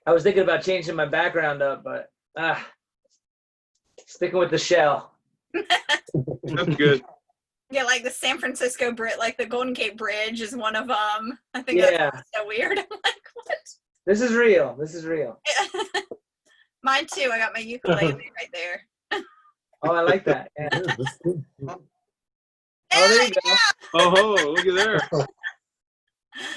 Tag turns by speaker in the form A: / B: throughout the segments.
A: I was thinking about changing my background up, but sticking with the shell.
B: That's good.
C: Yeah, like the San Francisco Bridge, like the Golden Gate Bridge is one of them. I think
A: Yeah.
C: that's so weird. I'm like, what?
A: This is real. This is real.
C: Mine too. I got my ukulele right there.
A: Oh, I like that. Yeah.
D: Yeah, that's good.
A: Oh, there you go.
B: Oh, look at there.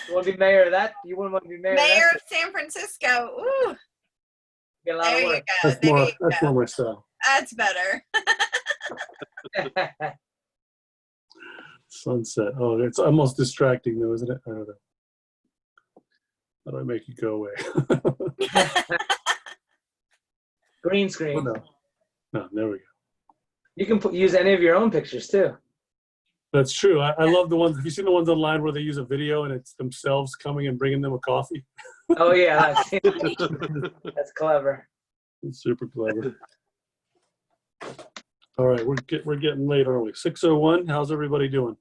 A: You want to be mayor of that? You wouldn't want to be mayor,
C: Mayor
A: of
C: of San Francisco. Ooh,
A: Get a lot
C: there
A: of
C: you
A: work.
C: go.
D: That's
C: There
D: more.
C: you
D: That's
C: go.
D: more my style.
C: That's better.
D: Sunset. Oh, it's almost distracting though, isn't it? I don't know. How do I make it go away?
A: Green
D: Oh,
A: screen.
D: no. No, there we go.
A: You can use any of your own pictures too.
D: That's true. I love the ones. Have you seen the ones online where they use a video and it's themselves coming and bringing them a coffee?
A: Oh yeah, that's clever.
D: It's super clever. All right, we're getting late, aren't we? 6:01. How's everybody doing?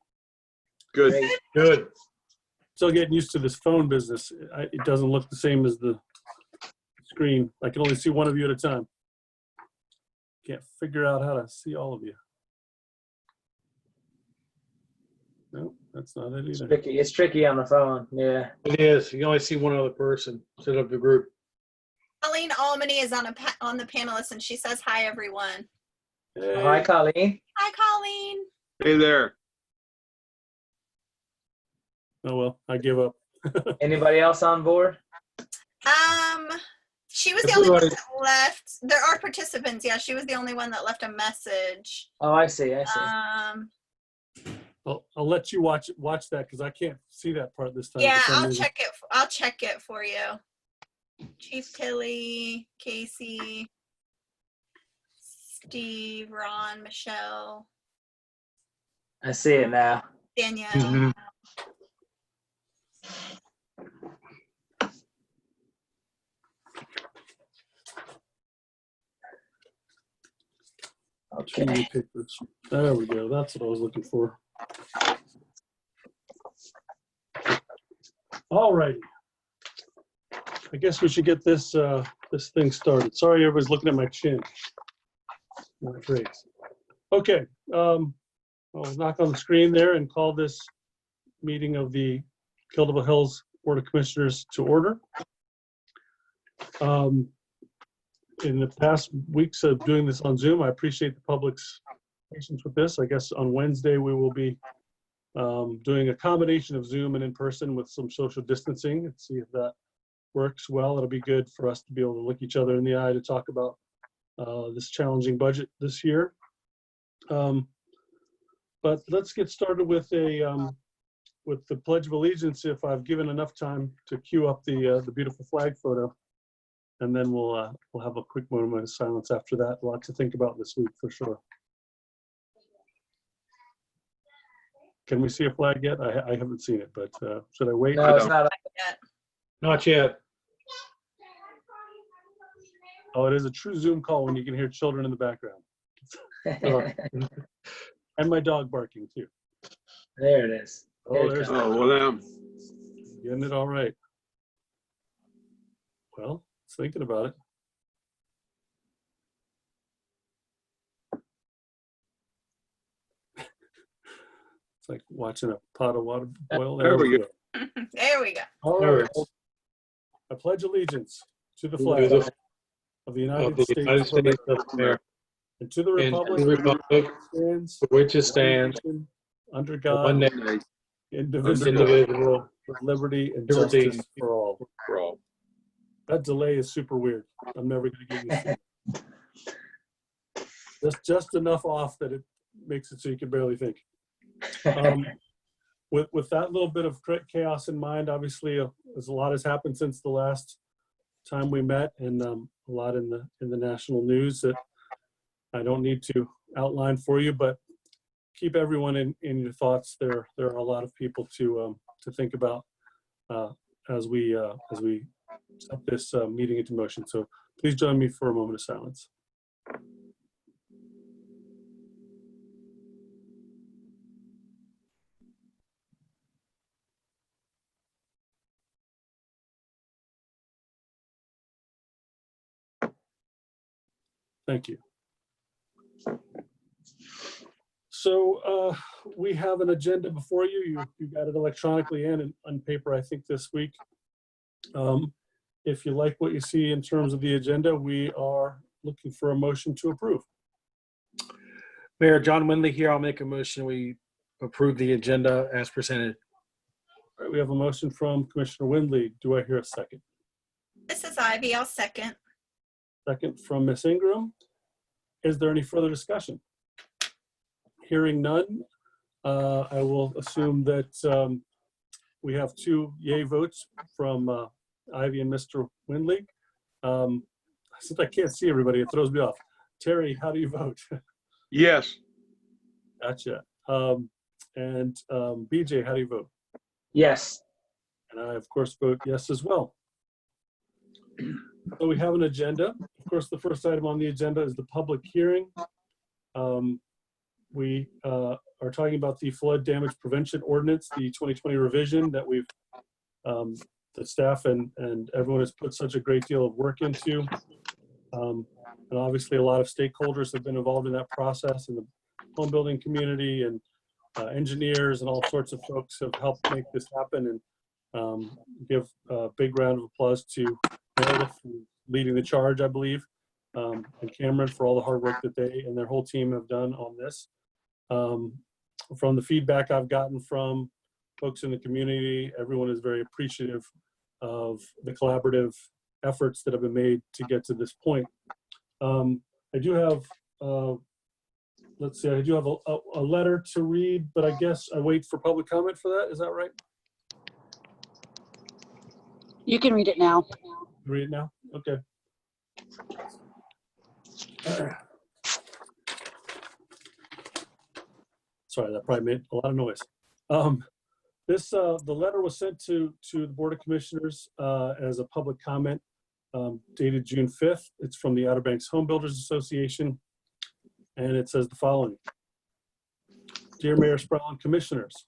B: Good.
A: Great.
B: Good.
D: Still getting used to this phone business. It doesn't look the same as the screen. I can only see one of you at a time. Can't figure out how to see all of you. No, that's not it either.
A: It's tricky on the phone. Yeah.
E: It is. You can only see one other person. Set up the group.
C: Colleen Almany is on the panelist, and she says hi, everyone.
D: Hey.
A: Oh, hi, Colleen.
C: Hi, Colleen.
B: Hey there.
D: Oh well, I give up.
A: Anybody else on board?
C: She was the only one
E: Everybody-
C: that left. There are participants. Yeah, she was the only one that left a message.
A: Oh, I see. I see.
D: I'll let you watch that because I can't see that part this time.
C: Yeah,
D: for some
C: I'll
D: reason.
C: check it. I'll check it for you. Chief Tilly, Casey, Steve, Ron, Michelle,
A: I see it now.
C: Danielle.
E: Mhm.
A: Okay.
D: Community papers. There we go. That's what I was looking for. All righty. I guess we should get this this thing started. Sorry, everybody's looking at my chin. Not great. Okay. I'll knock on the screen there and call this meeting of the Kildare Hills Board of Commissioners to order. In the past weeks of doing this on Zoom, I appreciate the public's patience with this. I guess on Wednesday we will be doing a combination of Zoom and in person with some social distancing and see if that works well. It'll be good for us to be able to look each other in the eye to talk about this challenging budget this year. But let's get started with the Pledge of Allegiance. If I've given enough time to cue up the beautiful flag photo. And then we'll have a quick moment of silence after that. A lot to think about this week for sure. Can we see a flag yet? I haven't seen it, but should I wait?
A: No, it's not.
E: Not yet.
D: Oh, it is a true Zoom call when you can hear children in the background. And my dog barking too.
A: There it is.
D: Oh, there's
B: Oh, well,
D: getting it all right. Well, thinking about it. It's like watching a pot of water boil.
B: There we go.
C: There we go.
D: All
E: There
D: right.
E: it is.
D: I pledge allegiance to the
E: To
D: flag
E: the-
D: of the
E: Of
D: United
E: the
D: States
E: United
D: of
E: States
D: America
E: of America.
D: and to the
E: And to
D: republic
E: the republic
D: stands
E: for which it stands,
D: under
E: one
D: God,
E: nation,
D: indivisible,
E: indivisible,
D: with liberty and
E: liberty
D: justice for all.
E: for all.
D: That delay is super weird. I'm never going to get used to it. Just enough off that it makes it so you can barely think. With that little bit of chaos in mind, obviously, there's a lot has happened since the last time we met, and a lot in the national news that I don't need to outline for you, but keep everyone in your thoughts. There are a lot of people to think about as we set this meeting into motion. So please join me for a moment of silence. Thank you. So we have an agenda before you. You got it electronically and on paper, I think, this week. If you like what you see in terms of the agenda, we are looking for a motion to approve.
E: Mayor John Windley here. I'll make a motion. We approve the agenda as presented.
D: All right, we have a motion from Commissioner Windley. Do I hear a second?
C: This is Ivy. I'll second.
D: Second from Ms. Ingram. Is there any further discussion? Hearing none, I will assume that we have 2 yay votes from Ivy and Mr. Windley. Since I can't see everybody, it throws me off. Terry, how do you vote?
B: Yes.
D: Gotcha. And BJ, how do you vote?
A: Yes.
D: And I, of course, vote yes as well. So we have an agenda. Of course, the first item on the agenda is the public hearing. We are talking about the flood damage prevention ordinance, the 2020 revision that we've, the staff and everyone has put such a great deal of work into. And obviously a lot of stakeholders have been involved in that process, and the home building community and engineers and all sorts of folks have helped make this happen. And give a big round of applause to Meredith for leading the charge, I believe, and Cameron for all the hard work that they and their whole team have done on this. From the feedback I've gotten from folks in the community, everyone is very appreciative of the collaborative efforts that have been made to get to this point. I do have, let's see, I do have a letter to read, but I guess I wait for public comment for that. Is that right?
F: You can read it now.
D: Read it now? Okay. Sorry, that probably made a lot of noise. The letter was sent to the Board of Commissioners as a public comment dated June 5th. It's from the Outer Banks Home Builders Association, and it says the following. Dear Mayor Sproul and Commissioners,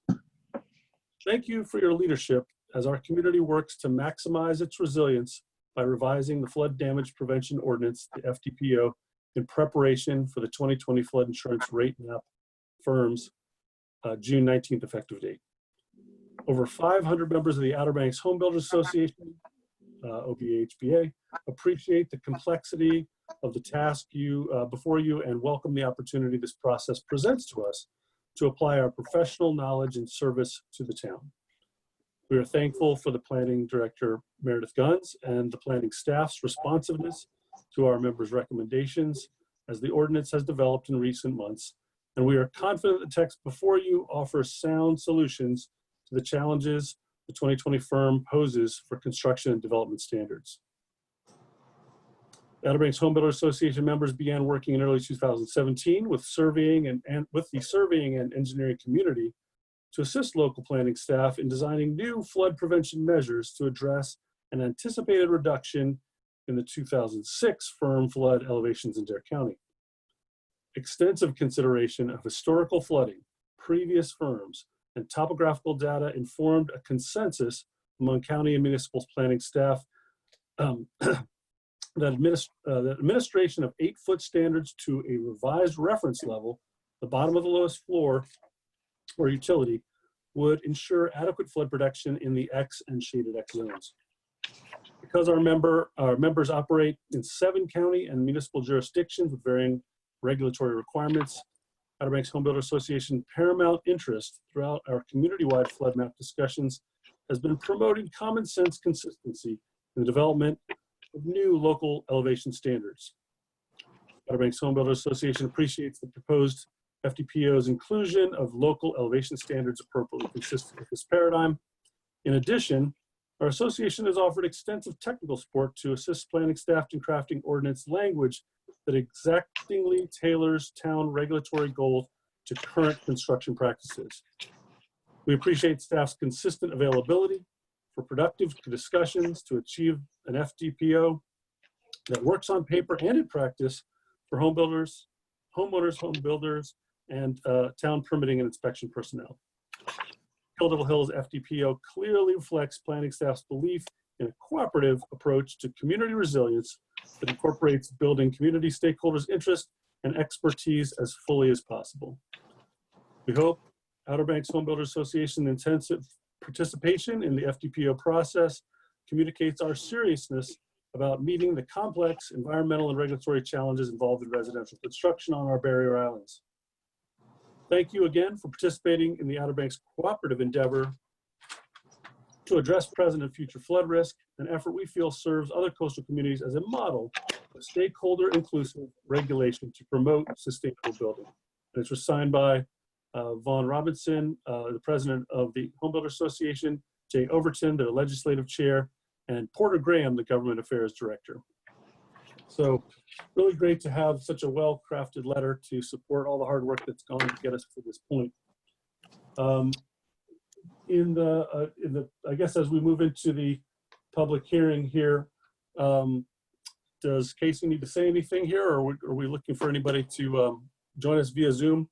D: thank you for your leadership as our community works to maximize its resilience by revising the Flood Damage Prevention Ordinance, the FDPO, in preparation for the 2020 flood insurance rate map firm's June 19th effective date. Over 500 members of the Outer Banks Home Builders Association, OBHBA, appreciate the complexity of the task before you and welcome the opportunity this process presents to us to apply our professional knowledge and service to the town. We are thankful for the Planning Director, Meredith Guns, and the planning staff's responsiveness to our members' recommendations as the ordinance has developed in recent months, and we are confident the text before you offers sound solutions to the challenges the 2020 firm poses for construction and development standards. The Outer Banks Home Builders Association members began working in early 2017 with surveying and with the surveying and engineering community to assist local planning staff in designing new flood prevention measures to address an anticipated reduction in the 2006 firm flood elevations in Dare County. Extensive consideration of historical flooding, previous firms, and topographical data informed a consensus among county and municipal planning staff that administration of 8-foot standards to a revised reference level, the bottom of the lowest floor or utility, would ensure adequate flood protection in the X and shaded X zones. Because our members operate in 7 county and municipal jurisdictions with varying regulatory requirements, Outer Banks Home Builder Association paramount interest throughout our community-wide flood map discussions has been promoting common sense consistency in the development of new local elevation standards. Outer Banks Home Builder Association appreciates the proposed FDPO's inclusion of local elevation standards appropriately consistent with this paradigm. In addition, our association has offered extensive technical support to assist planning staff in crafting ordinance language that exactingly tailors town regulatory goals to current construction practices. We appreciate staff's consistent availability for productive discussions to achieve an FDPO that works on paper and in practice for home builders, homeowners, home builders, and town permitting and inspection personnel. Devil Hills FDPO clearly reflects planning staff's belief in a cooperative approach to community resilience that incorporates building community stakeholders' interest and expertise as fully as possible. We hope Outer Banks Home Builders Association intensive participation in the FDPO process communicates our seriousness about meeting the complex environmental and regulatory challenges involved in residential construction on our barrier islands. Thank you again for participating in the Outer Banks cooperative endeavor to address present and future flood risk, an effort we feel serves other coastal communities as a model of stakeholder inclusive regulation to promote sustainable building. And it was signed by Vaughn Robinson, the president of the Home Builder Association, Jay Overton, the legislative chair, and Porter Graham, the government affairs director. So really great to have such a well-crafted letter to support all the hard work that's gone to get us to this point. I guess as we move into the public hearing here, does Casey need to say anything here, or are we looking for anybody to join us via Zoom?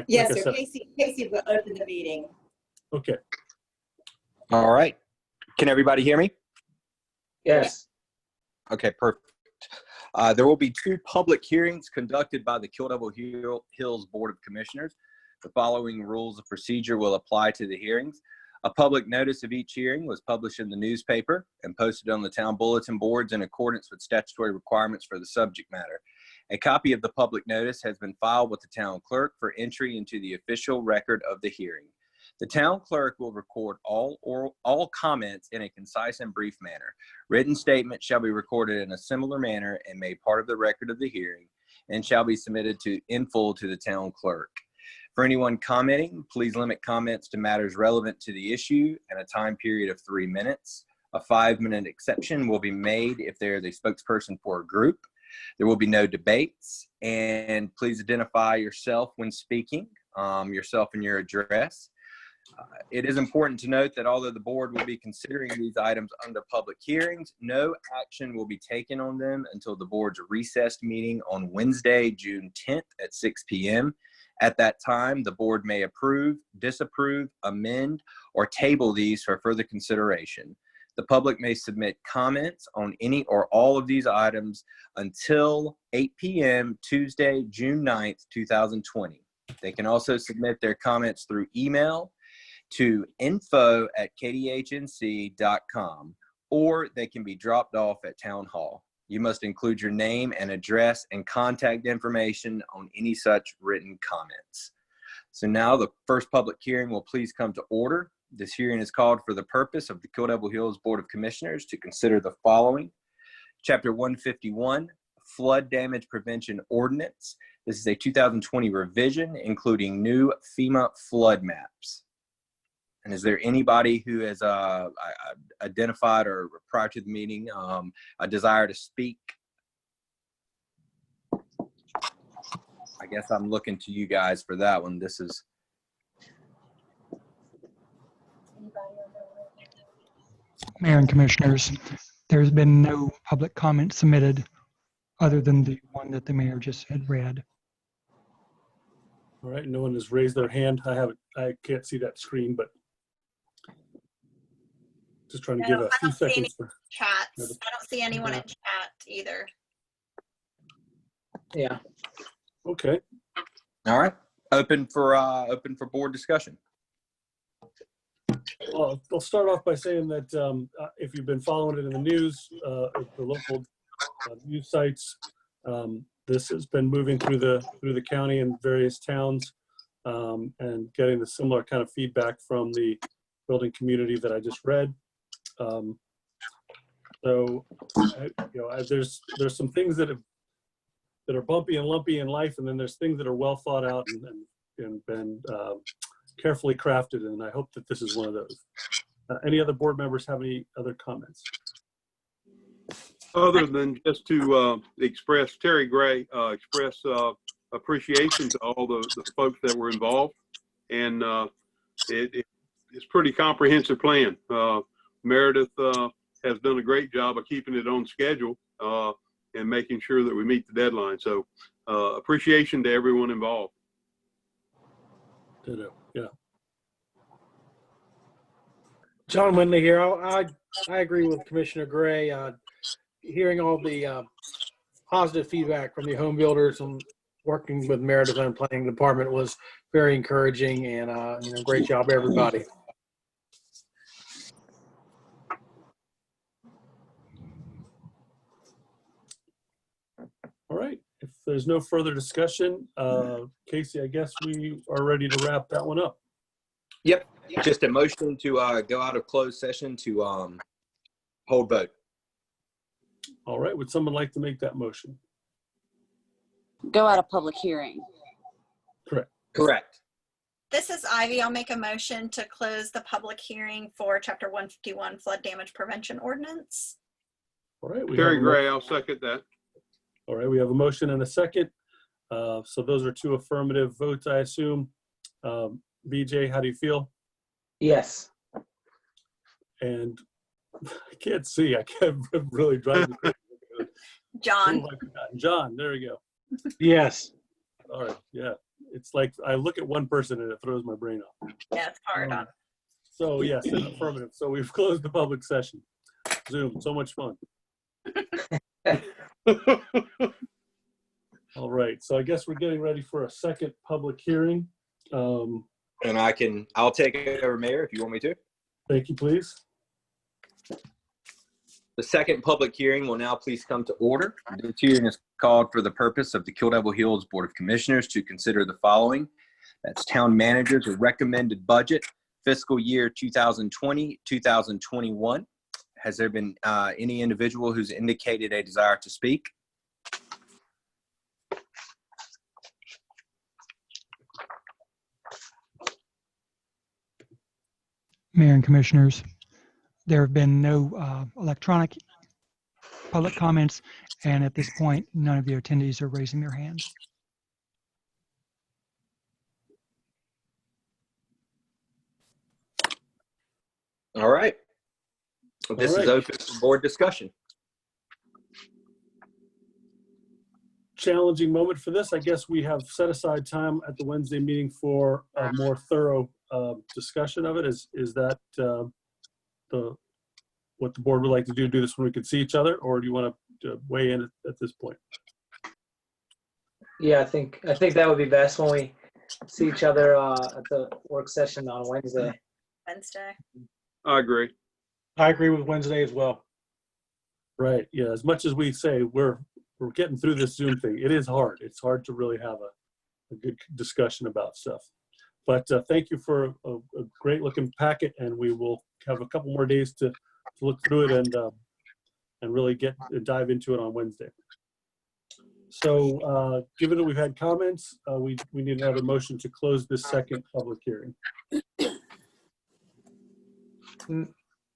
G: Yes, sir. Casey will open the meeting.
D: Okay.
H: All right. Can everybody hear me?
A: Yes.
H: Okay, perfect. There will be 2 public hearings conducted by the Kill Devil Hills Board of Commissioners. The following rules of procedure will apply to the hearings. A public notice of each hearing was published in the newspaper and posted on the town bulletin boards in accordance with statutory requirements for the subject matter. A copy of the public notice has been filed with the town clerk for entry into the official record of the hearing. The town clerk will record all comments in a concise and brief manner. Written statements shall be recorded in a similar manner and made part of the record of the hearing and shall be submitted in full to the town clerk. For anyone commenting, please limit comments to matters relevant to the issue and a time period of 3 minutes. A 5-minute exception will be made if there is a spokesperson for a group. There will be no debates, and please identify yourself when speaking, yourself and your address. It is important to note that although the board will be considering these items under public hearings, no action will be taken on them until the board's recessed meeting on Wednesday, June 10th at 6 p.m. At that time, the board may approve, disapprove, amend, or table these for further consideration. The public may submit comments on any or all of these items until 8 p.m. Tuesday, June 9th, 2020. They can also submit their comments through email to info@kdhnc.com, or they can be dropped off at Town Hall. You must include your name and address and contact information on any such written comments. So now the first public hearing will please come to order. This hearing is called for the purpose of the Kill Devil Hills Board of Commissioners to consider the following. Chapter 151, Flood Damage Prevention Ordinance. This is a 2020 revision, including new FEMA flood maps. And is there anybody who has identified or prior to the meeting a desire to speak? I guess I'm looking to you guys for that one. This is.
I: Mayor and Commissioners, there's been no public comment submitted other than the one that the mayor just had read.
D: All right, no one has raised their hand. I can't see that screen, but just trying to give a few seconds for
C: chats. I don't see anyone in chat either.
A: Yeah.
D: Okay.
H: All right. Open for board discussion.
D: Well, I'll start off by saying that if you've been following it in the news, the local news sites, this has been moving through the county and various towns, and getting the similar kind of feedback from the building community that I just read. There's some things that are bumpy and lumpy in life, and then there's things that are well thought out and been carefully crafted, and I hope that this is one of those. Any other board members have any other comments?
B: Other than just to express, Terry Gray, express appreciation to all the folks that were involved. And it's pretty comprehensive plan. Meredith has done a great job of keeping it on schedule and making sure that we meet the deadline. So appreciation to everyone involved.
D: Yeah.
E: John Windley here. I agree with Commissioner Gray. Hearing all the positive feedback from the home builders and working with Mayor Design Planning Department was very encouraging, and great job, everybody.
D: All right. If there's no further discussion, Casey, I guess we are ready to wrap that one up.
H: Yep. Just a motion to go out of closed session to hold vote.
D: All right. Would someone like to make that motion?
F: Go out of public hearing.
H: Correct.
C: This is Ivy. I'll make a motion to close the public hearing for Chapter 151 Flood Damage Prevention Ordinance.
D: All right.
B: Terry Gray, I'll second that.
D: All right. We have a motion and a second. So those are two affirmative votes, I assume. BJ, how do you feel?
A: Yes.
D: And I can't see. I can't really drive me crazy.
C: John.
D: Who have I forgotten? John, there we go.
E: Yes.
D: All right. Yeah. It's like I look at one person and it throws my brain off.
C: Yeah, it's hard on.
D: So yes, an affirmative. So we've closed the public session. Zoom, so much fun. All right. So I guess we're getting ready for a second public hearing.
H: And I'll take it over, Mayor, if you want me to.
D: Thank you, please.
H: The second public hearing will now please come to order. This hearing is called for the purpose of the Kill Devil Hills Board of Commissioners to consider the following. That's town manager's recommended budget, fiscal year 2020-2021. Has there been any individual who's indicated a desire to speak?
I: Mayor and Commissioners, there have been no electronic public comments, and at this point, none of the attendees are raising their hands.
H: All right. This
D: All right.
H: is open for board discussion.
D: Challenging moment for this. I guess we have set aside time at the Wednesday meeting for a more thorough discussion of it. Is that what the board would like to do this when we can see each other, or do you want to weigh in at this point?
A: Yeah, I think that would be best when we see each other at the work session on Wednesday.
B: I agree.
E: I agree with Wednesday as well.
D: Right. Yeah. As much as we say we're getting through this Zoom thing, it is hard. It's hard to really have a good discussion about stuff. But thank you for a great looking packet, and we will have a couple more days to look through it and really dive into it on Wednesday. So given that we've had comments, we need another motion to close this second public hearing.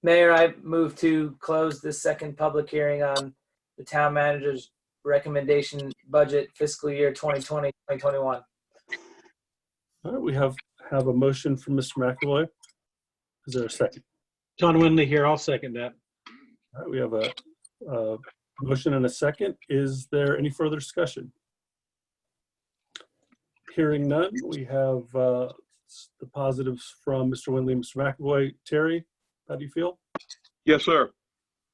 A: Mayor, I move to close this second public hearing on the town manager's recommendation budget fiscal year 2020-2021.
D: All right, we have a motion from Mr. McAvoy. Is there a second?
E: John Windley here. I'll second that.
D: All right, we have a motion and a second. Is there any further discussion? Hearing none, we have the positives from Mr. Windley and Mr. McAvoy. Terry, how do you feel?
B: Yes, sir.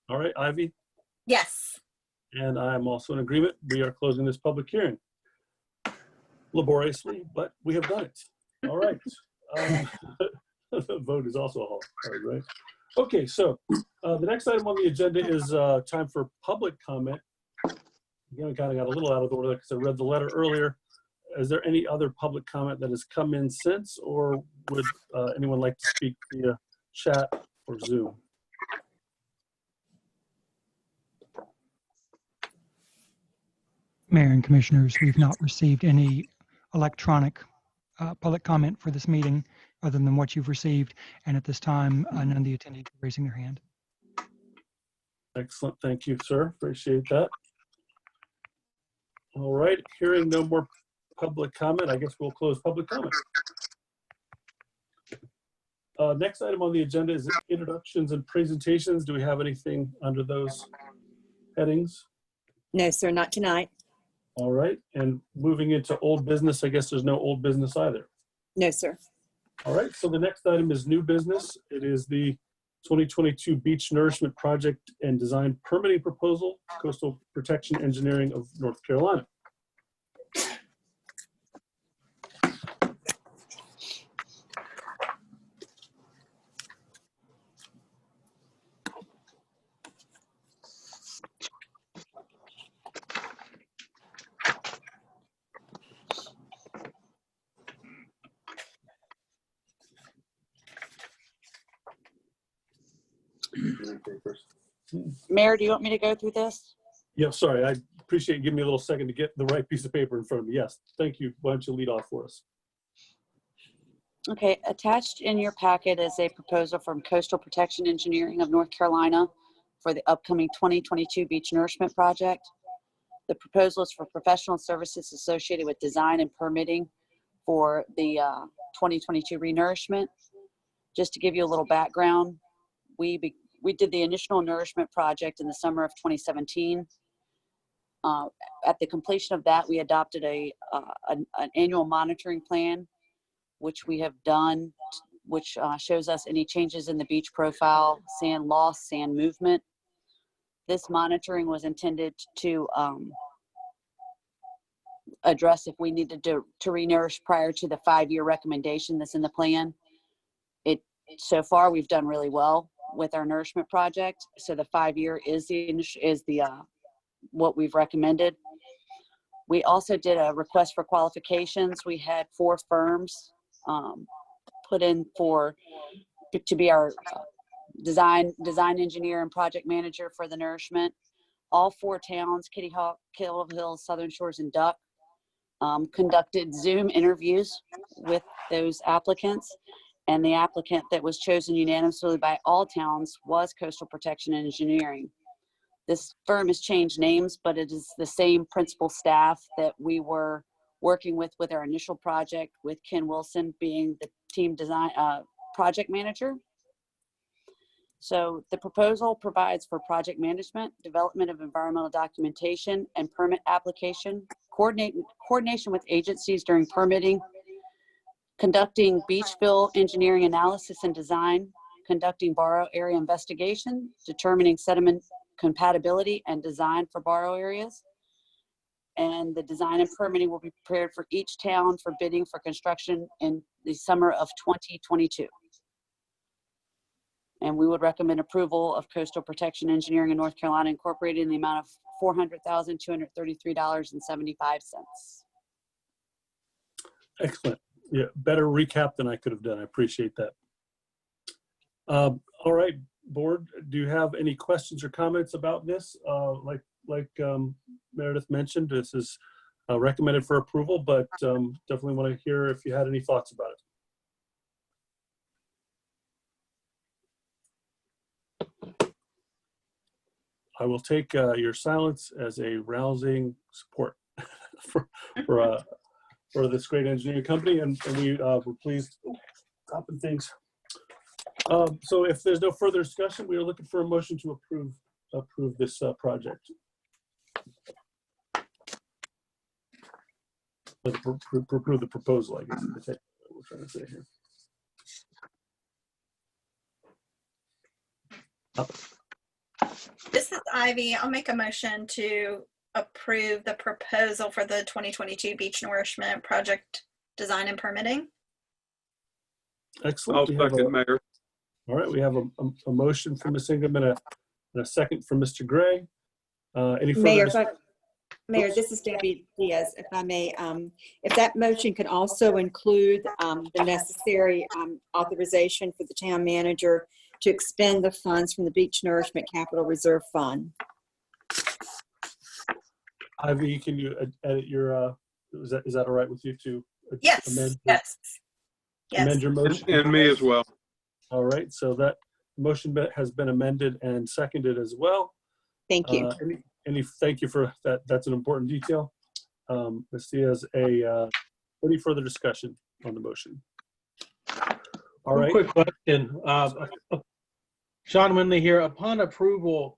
D: All right, Ivy?
C: Yes.
D: And I'm also in agreement. We are closing this public hearing. Laboriously, but we have done it. All right. The vote is also hard, right? Okay, so the next item on the agenda is time for public comment. Again, we kind of got a little out of order because I read the letter earlier. Is there any other public comment that has come in since, or would anyone like to speak via chat or Zoom?
I: Mayor and Commissioners, we've not received any electronic public comment for this meeting other than what you've received. And at this time, none of the attendees are raising their hand.
D: Excellent. Thank you, sir. Appreciate that. All right. Hearing no more public comment, I guess we'll close public comment. Next item on the agenda is introductions and presentations. Do we have anything under those headings?
G: No, sir, not tonight.
D: All right. And moving into old business, I guess there's no old business either.
G: No, sir.
D: All right. So the next item is new business. It is the 2022 Beach Nourishment Project and Design Permitting Proposal, Coastal Protection Engineering of North Carolina.
F: Mayor, do you want me to go through this?
D: Yeah, sorry, I appreciate you giving me a little second to get the right piece of paper in front of me. Yes, thank you. Why don't you lead off for us?
F: Okay, attached in your packet is a proposal from Coastal Protection Engineering of North Carolina for the upcoming 2022 Beach Nourishment Project. The proposal is for professional services associated with design and permitting for the 2022 renourishment. Just to give you a little background, we did the initial nourishment project in the summer of 2017. At the completion of that, we adopted an annual monitoring plan, which we have done, which shows us any changes in the beach profile, sand loss, sand movement. This monitoring was intended to address if we needed to renourish prior to the 5-year recommendation that's in the plan. So far, we've done really well with our nourishment project. So the 5-year is what we've recommended. We also did a request for qualifications. We had 4 firms put in to be our design engineer and project manager for the nourishment. All 4 towns, Kitty Hawk, Kittle Hills, Southern Shores, and Duck, conducted Zoom interviews with those applicants. And the applicant that was chosen unanimously by all towns was Coastal Protection Engineering. This firm has changed names, but it is the same principal staff that we were working with our initial project, with Ken Wilson being the team design project manager. So the proposal provides for project management, development of environmental documentation and permit application, coordination with agencies during permitting, conducting beach fill engineering analysis and design, conducting borrow area investigation, determining sediment compatibility and design for borrow areas. And the design and permitting will be prepared for each town for bidding for construction in the summer of 2022. And we would recommend approval of Coastal Protection Engineering in North Carolina Incorporated in the amount of $400,233.75.
D: Excellent. Yeah, better recap than I could have done. I appreciate that. All right, board, do you have any questions or comments about this? Like Meredith mentioned, this is recommended for approval, but definitely want to hear if you had any thoughts about it. I will take your silence as a rousing support for this great engineering company, and we were pleased stopping things. So if there's no further discussion, we are looking for a motion to approve this project. Approve the proposal, I guess is what we're trying to say here.
C: This is Ivy. I'll make a motion to approve the proposal for the 2022 Beach Nourishment Project Design and Permitting.
D: Excellent.
B: I'll second, Mayor.
D: All right, we have a motion from Ms. Ingham and a second from Mr. Gray. Any further?
G: Mayor, this is Debbie Diaz, if I may. If that motion could also include the necessary authorization for the town manager to expend the funds from the Beach Nourishment Capital Reserve Fund.
D: Ivy, can you edit your, is that all right with you to
C: Yes,
D: amend,
C: yes.
D: amend your motion?
B: And me as well.
D: All right, so that motion has been amended and seconded as well.
G: Thank you.
D: Thank you for that. That's an important detail. Ms. Diaz, any further discussion on the motion? All right.
E: Quick question. Sean Winley here. Upon approval,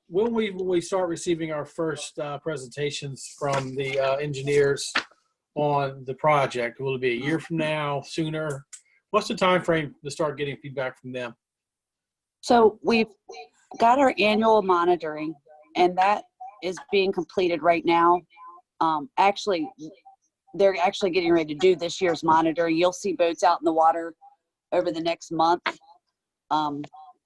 E: when we start receiving our first presentations from the engineers on the project? Will it be a year from now, sooner? What's the time frame to start getting feedback from them?
F: So we've got our annual monitoring, and that is being completed right now. Actually, they're actually getting ready to do this year's monitoring. You'll see boats out in the water over the next month. I'm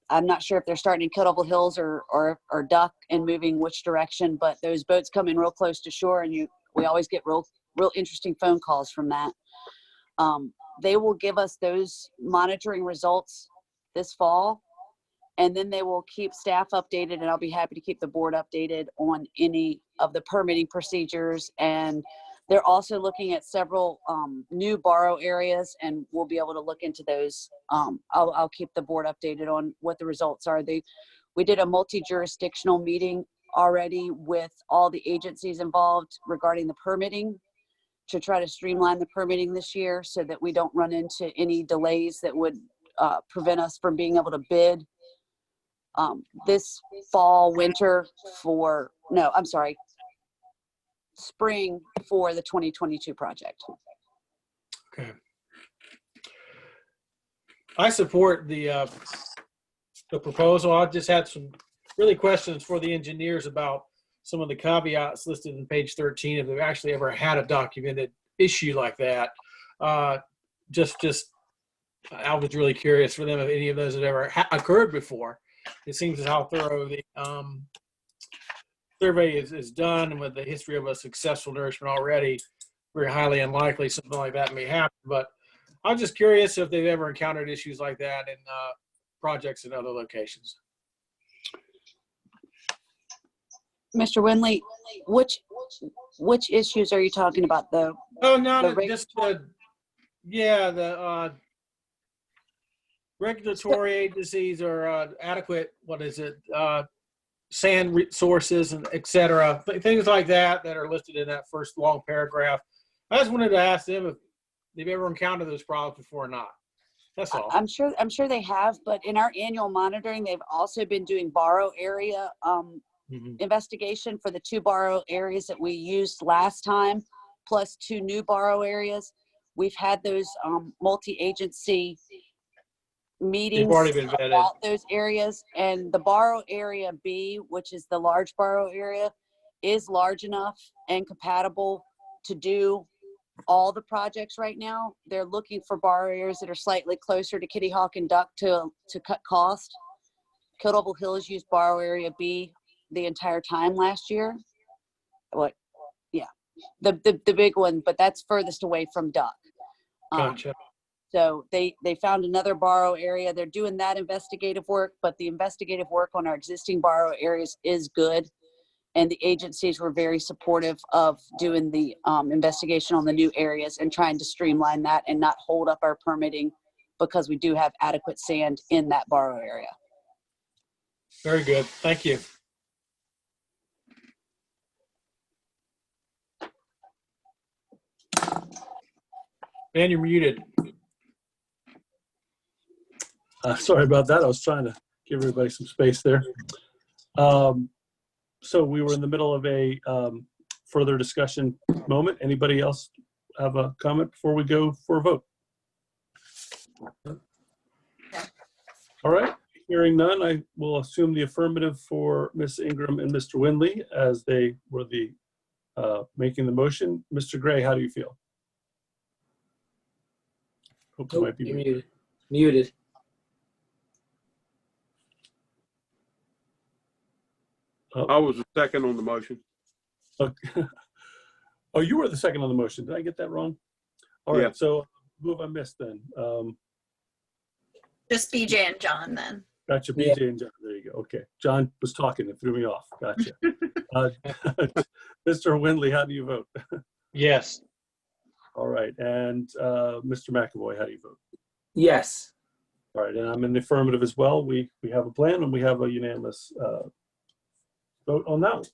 F: not sure if they're starting in Cuttable Hills or Duck and moving which direction, but those boats come in real close to shore, and we always get real interesting phone calls from that. They will give us those monitoring results this fall, and then they will keep staff updated, and I'll be happy to keep the board updated on any of the permitting procedures. And they're also looking at several new borrow areas, and we'll be able to look into those. I'll keep the board updated on what the results are. We did a multi-jurisdictional meeting already with all the agencies involved regarding the permitting to try to streamline the permitting this year so that we don't run into any delays that would prevent us from being able to bid this fall, winter spring for the 2022 project.
E: Okay. I support the proposal. I just had some really questions for the engineers about some of the caveats listed in page 13, if they've actually ever had a documented issue like that. I was really curious for them if any of those had ever occurred before. It seems as how thorough the survey is done, and with the history of a successful nourishment already, very highly unlikely something like that may happen. But I'm just curious if they've ever encountered issues like that in projects in other locations.
F: Mr. Winley, which issues are you talking about? The
E: regulatory agencies or adequate, sand resources and et cetera, things like that are listed in that first long paragraph. I just wanted to ask them if they've ever encountered those problems before or not. That's all.
F: I'm sure they have, but in our annual monitoring, they've also been doing borrow area investigation for the 2 borrow areas that we used last time, plus 2 new borrow areas. We've had those multi-agency meetings about those areas, and the borrow area B, which is the large borrow area, is large enough and compatible to do all the projects right now. They're looking for borrow areas that are slightly closer to Kitty Hawk and Duck to cut cost. Cuttable Hills used borrow area B the entire time last year. The big one, but that's furthest away from Duck.
E: Gotcha.
F: So they found another borrow area. They're doing that investigative work, but the investigative work on our existing borrow areas is good. And the agencies were very supportive of doing the investigation on the new areas and trying to streamline that and not hold up our permitting, because we do have adequate sand in that borrow area.
E: Very good. Thank you. Dan, you're muted.
D: Sorry about that. I was trying to give everybody some space there. So we were in the middle of a further discussion moment. Anybody else have a comment before we go for a vote? All right. Hearing none, I will assume the affirmative for Ms. Ingram and Mr. Winley as they were the making the motion. Mr. Gray, how do you feel? Hope you might be
A: muted.
B: I was the second on the motion.
D: Okay. Oh, you were the second on the motion. Did I get that wrong? All right.
B: Yeah.
D: So who have I missed then?
C: Just BJ and John then.
D: Gotcha. BJ and John. There you go. Okay. John was talking. It threw me off. Gotcha. Mr. Winley, how do you vote?
E: Yes.
D: All right. And Mr. McAvoy, how do you vote?
A: Yes.
D: All right. And I'm in the affirmative as well. We have a plan and we have a unanimous vote on that one.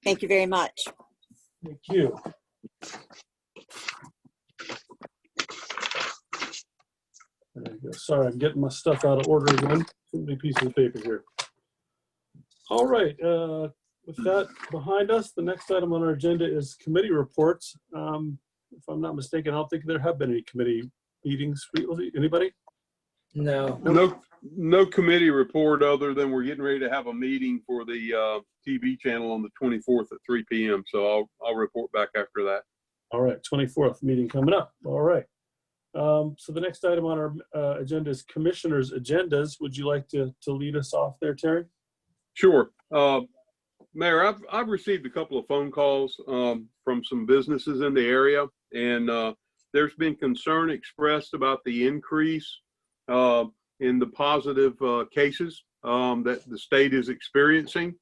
G: Thank you very much.
D: Thank you. There you go. Sorry, I'm getting my stuff out of order again. Too many pieces of paper here. All right. With that behind us, the next item on our agenda is committee reports. If I'm not mistaken, I don't think there have been any committee meetings. Anybody?
A: No.
B: No committee report other than we're getting ready to have a meeting for the TV channel on the 24th at 3 p.m. So I'll report back after that.
D: All right, 24th meeting coming up. All right. So the next item on our agenda is commissioners' agendas. Would you like to lead us off there, Terry?
B: Sure. Mayor, I've received a couple of phone calls from some businesses in the area, and there's been concern expressed about the increase in the positive cases that the state is experiencing.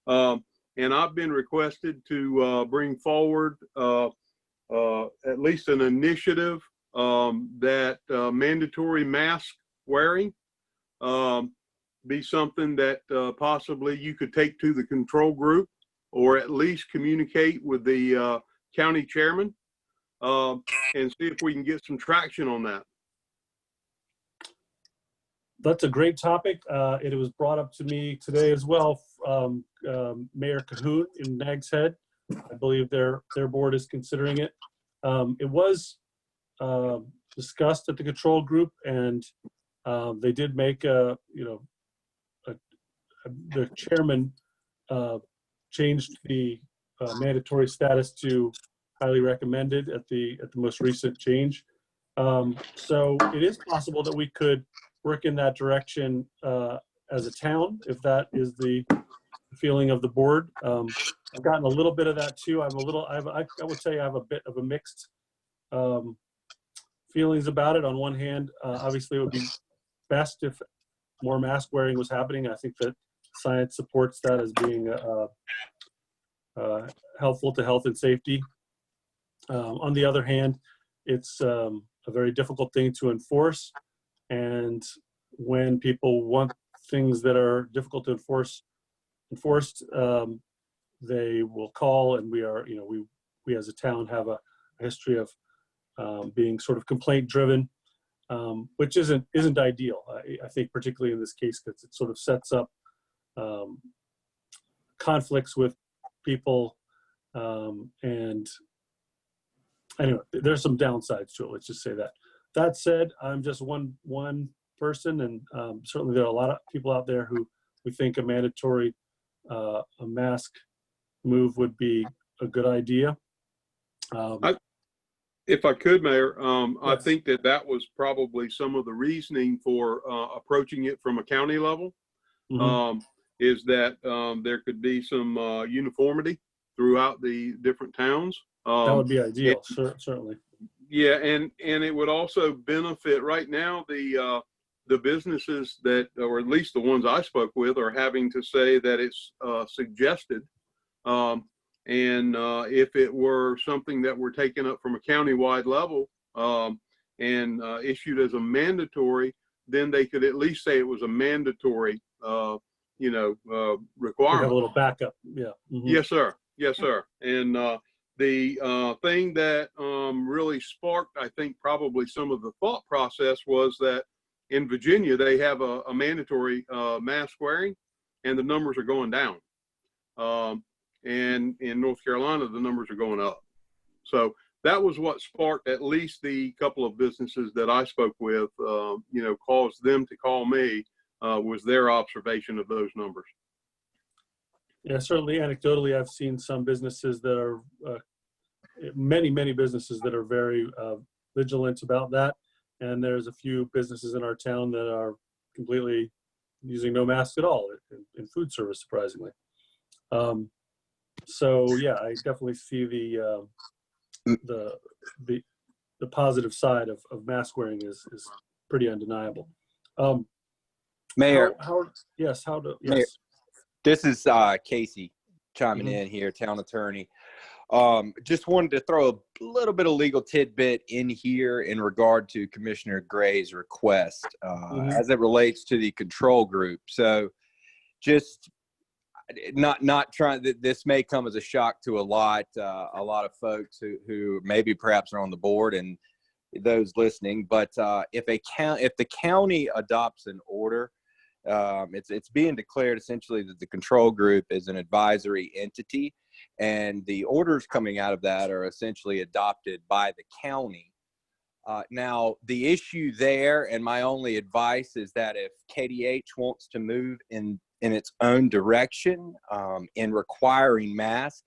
B: And I've been requested to bring forward at least an initiative that mandatory mask wearing be something that possibly you could take to the control group, or at least communicate with the county chairman and see if we can get some traction on that.
D: That's a great topic. It was brought up to me today as well. Mayor Cahoon in Nags Head, I believe their board is considering it. It was discussed at the control group, and they did make the chairman changed the mandatory status to highly recommended at the most recent change. So it is possible that we could work in that direction as a town, if that is the feeling of the board. I've gotten a little bit of that too. I would say I have a bit of a mixed feelings about it. On one hand, obviously it would be best if more mask wearing was happening. I think that science supports that as being helpful to health and safety. On the other hand, it's a very difficult thing to enforce. And when people want things that are difficult to enforced, they will call, and we as a town have a history of being sort of complaint driven, which isn't ideal. I think particularly in this case, because it sort of sets up conflicts with people, and anyway, there's some downsides to it. Let's just say that. That said, I'm just one person, and certainly there are a lot of people out there who think a mandatory a mask move would be a good idea.
B: If I could, Mayor,
D: Yes.
B: I think that was probably some of the reasoning for approaching it from a county level.
D: Mm-hmm.
B: Is that there could be some uniformity throughout the different towns.
D: That would be ideal, certainly.
B: Yeah, and it would also benefit. Right now, the businesses that, or at least the ones I spoke with, are having to say that it's suggested. And if it were something that were taken up from a countywide level and issued as a mandatory, then they could at least say it was a mandatory, requirement.
D: Have a little backup, yeah. Mm-hmm.
B: Yes, sir. Yes, sir. And the thing that really sparked, I think, probably some of the thought process was that in Virginia, they have a mandatory mask wearing, and the numbers are going down. And in North Carolina, the numbers are going up. So that was what sparked at least the couple of businesses that I spoke with, caused them to call me, was their observation of those numbers.
D: Yeah, certainly anecdotally, I've seen some businesses that are, many businesses that are very vigilant about that. And there's a few businesses in our town that are completely using no masks at all in food service, surprisingly. So yeah, I definitely see the positive side of mask wearing is pretty undeniable.
H: Mayor,
D: yes.
H: Mayor, this is Casey chiming
D: Mm-hmm.
H: in here, town attorney. Just wanted to throw a little bit of legal tidbit in here in regard to Commissioner Gray's request as it relates to the control group. So just not trying, this may come as a shock to a lot of folks who maybe perhaps are on the board and those listening, but if the county adopts an order, it's being declared essentially that the control group is an advisory entity, and the orders coming out of that are essentially adopted by the county Now, the issue there, and my only advice is that if KDH wants to move in its own direction in requiring masks,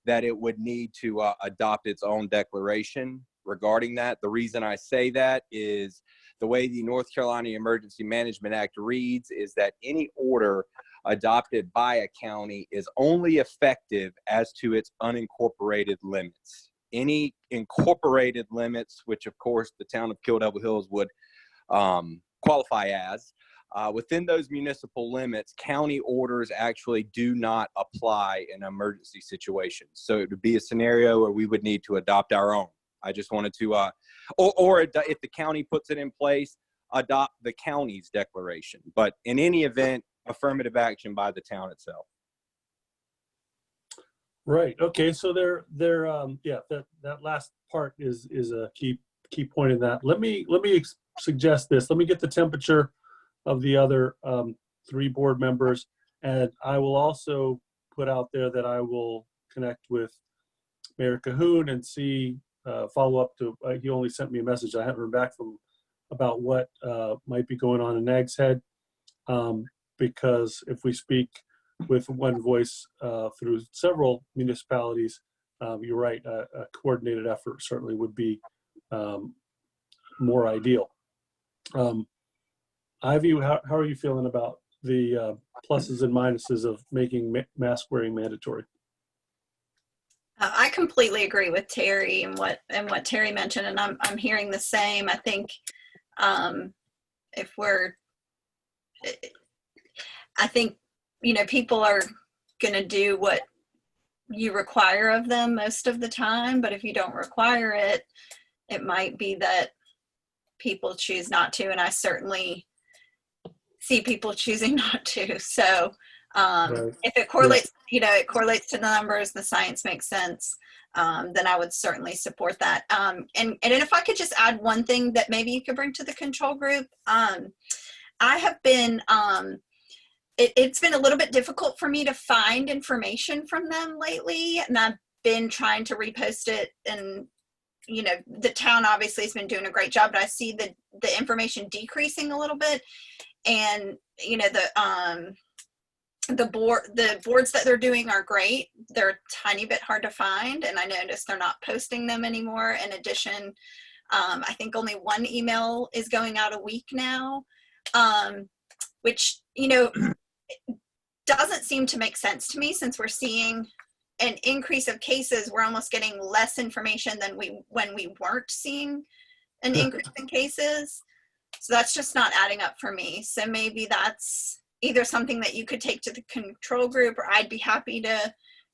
H: that it would need to adopt its own declaration regarding that. The reason I say that is the way the North Carolina Emergency Management Act reads is that any order adopted by a county is only effective as to its unincorporated limits. Any incorporated limits, which of course the town of Kill Devil Hills would qualify as, within those municipal limits, county orders actually do not apply in emergency situations. So it would be a scenario where we would need to adopt our own. I just wanted to, or if the county puts it in place, adopt the county's declaration. But in any event, affirmative action by the town itself.
D: Right. Okay. So that last part is a key point in that. Let me suggest this. Let me get the temperature of the other 3 board members, and I will also put out there that I will connect with Mayor Cahoon and see follow up to. He only sent me a message. I haven't heard back from him about what might be going on in Nags Head, because if we speak with one voice through several municipalities, you're right, a coordinated effort certainly would be more ideal. Ivy, how are you feeling about the pluses and minuses of making mask wearing mandatory?
C: I completely agree with Terry and what Terry mentioned, and I'm hearing the same. I think people are going to do what you require of them most of the time, but if you don't require it, it might be that people choose not to, and I certainly see people choosing not to. So
D: Right.
C: if it correlates, it correlates to the numbers, the science makes sense, then I would certainly support that. And if I could just add one thing that maybe you could bring to the control group, I have been, it's been a little bit difficult for me to find information from them lately, and I've been trying to repost it, and the town obviously has been doing a great job, but I see the information decreasing a little bit, and the boards that they're doing are great. They're a tiny bit hard to find, and I noticed they're not posting them anymore. In addition, I think only one email is going out a week now, which doesn't seem to make sense to me, since we're seeing an increase of cases. We're almost getting less information than when we weren't seeing an increase in cases. So that's just not adding up for me. So maybe that's either something that you could take to the control group, or I'd be happy to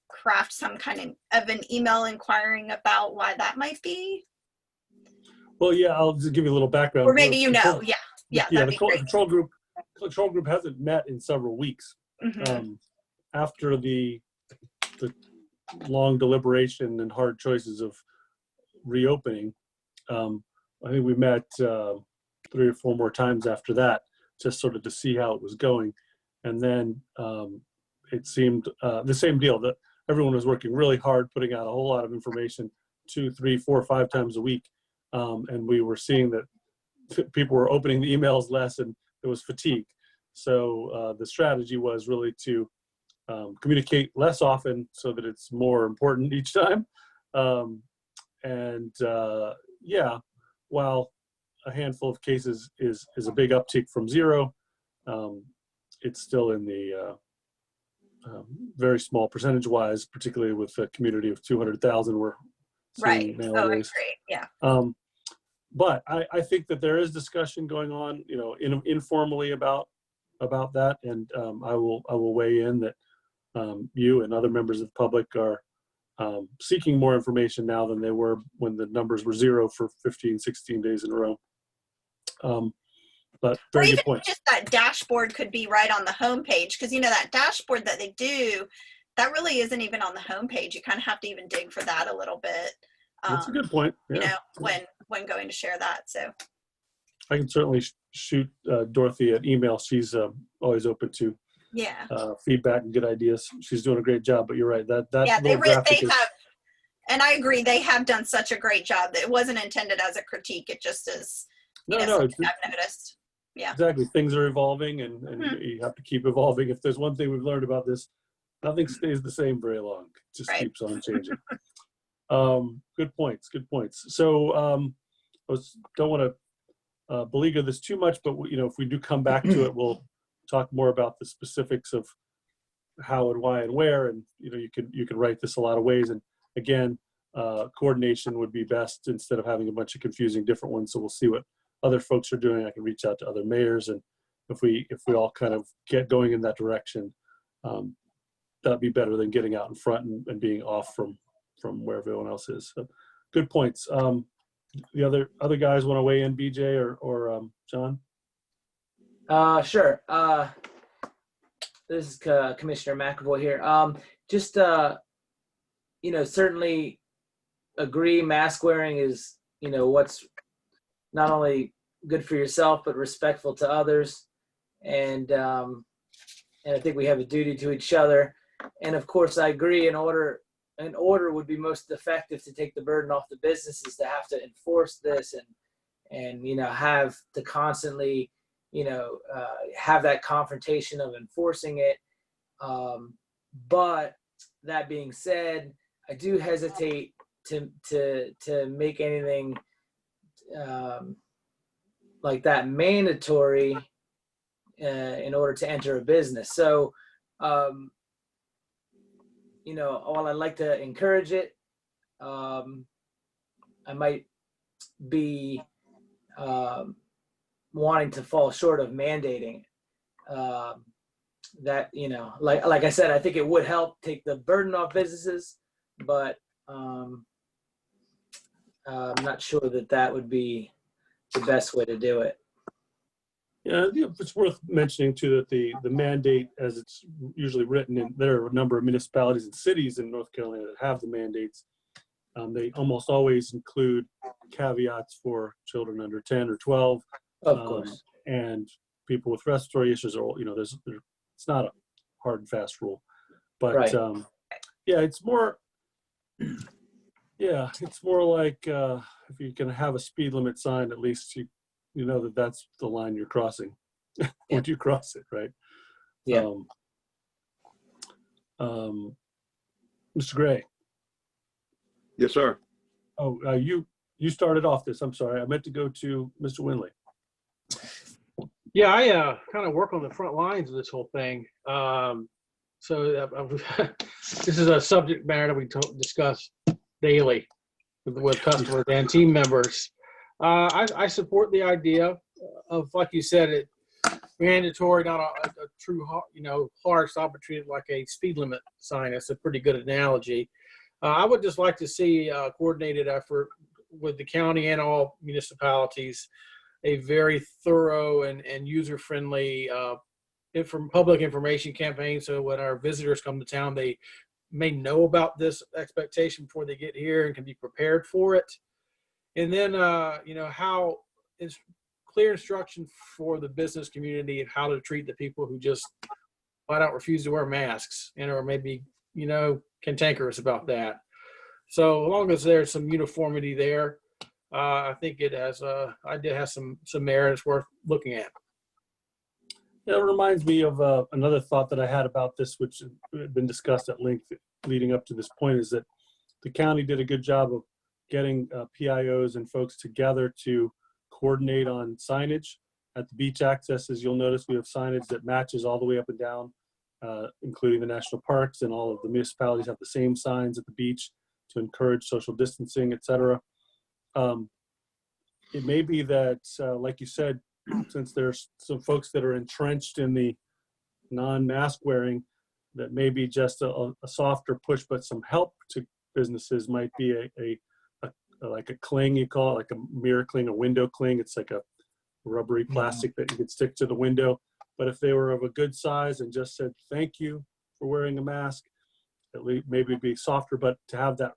C: craft some kind of an email inquiring about why that might be.
D: Well, yeah, I'll just give you a little background.
C: Or maybe
D: the control group hasn't met in several weeks.
C: Mm-hmm.
D: After the long deliberation and hard choices of reopening, I think we met 3 or 4 more times after that, just sort of to see how it was going. And then it seemed the same deal, that everyone was working really hard, putting out a whole lot of information 2, 3, 4, 5 times a week. And we were seeing that people were opening the emails less, and there was fatigue. So the strategy was really to communicate less often so that it's more important each time. While a handful of cases is a big uptick from 0, it's still in the very small percentage-wise, particularly with a community of 200,000 we're seeing nowadays.
C: Yeah.
D: But I think that there is discussion going on, informally about that, and I will weigh in that you and other members of the public are seeking more information now than they were when the numbers were 0 for 15, 16 days in a row. But very good point.
C: Just that dashboard could be right on the homepage, because that dashboard that they do, that really isn't even on the homepage. You kind of have to even dig for that a little bit.
D: That's a good point. Yeah.
C: When going to share that. So
D: I can certainly shoot Dorothy an email. She's always open to feedback and good ideas. She's doing a great job. But you're right, that little graphic
C: And I agree, they have done such a great job that it wasn't intended as a critique. It just is,
D: No,
C: something I've noticed. Yeah.
D: exactly. Things are evolving, and
C: Mhm.
D: you have to keep evolving. If there's one thing we've learned about this, nothing stays the same very long. It just
C: Right.
D: keeps on changing. Good points. Good points. So don't want to beleaguer this too much, but if we do come back to it, we'll talk more about the specifics of how and why and where. And you can write this a lot of ways. And again, coordination would be best instead of having a bunch of confusing different ones. So we'll see what other folks are doing. I can reach out to other mayors, and if we all kind of get going in that direction, that'd be better than getting out in front and being off from where everyone else is. So, good points. The other guys want to weigh in, BJ or John?
A: Sure. This is Commissioner McAvoy here. Certainly agree mask wearing is, what's not only good for yourself, but respectful to others. And I think we have a duty to each other. And of course, I agree an order would be most effective to take the burden off the businesses to have to enforce this and have to constantly, have that confrontation of enforcing it. But that being said, I do hesitate to make anything like that mandatory in order to enter a business. So, while I'd like to encourage it, I might be wanting to fall short of mandating that, like I said, I think it would help take the burden off businesses, but I'm not sure that would be the best way to do it.
D: Yeah, it's worth mentioning too that the mandate, as it's usually written, and there are a number of municipalities and cities in North Carolina that have the mandates. They almost always include caveats for children under 10 or 12,
A: Of course.
D: and people with respiratory issues. Or it's not a hard and fast rule, but
A: Right.
D: It's more. Yeah, it's more like if you can have a speed limit sign, at least you know that that's the line you're crossing when you cross it, right?
A: Yeah.
D: Mr. Gray.
B: Yes, sir.
D: Oh, you started off this. I'm sorry. I meant to go to Mr. Winley.
E: Yeah, I kind of work on the front lines of this whole thing. So this is a subject matter that we discuss daily with customers and team members. I support the idea of, like you said, it mandatory, not a true, harsh opportunity like a speed limit sign. That's a pretty good analogy. I would just like to see a coordinated effort with the county and all municipalities, a very thorough and user-friendly public information campaign. So when our visitors come to town, they may know about this expectation before they get here and can be prepared for it. And then, how is clear instruction for the business community of how to treat the people who just flat out refuse to wear masks or maybe, cantankerous about that. So as long as there's some uniformity there, I think it has some merit. It's worth looking at.
D: Yeah, it reminds me of another thought that I had about this, which had been discussed at length leading up to this point, is that the county did a good job of getting PIOs and folks together to coordinate on signage. At the beach accesses, you'll notice we have signage that matches all the way up and down, including the national parks, and all of the municipalities have the same signs at the beach to encourage social distancing, et cetera. It may be that, like you said, since there's some folks that are entrenched in the non-mask wearing, that maybe just a softer push, but some help to businesses might be like a cling, you call it, like a mirror cling, a window cling. It's like a rubbery plastic that you could stick to the window. But if they were of a good size and just said, thank you for wearing a mask, at least maybe it'd be softer. But to have that,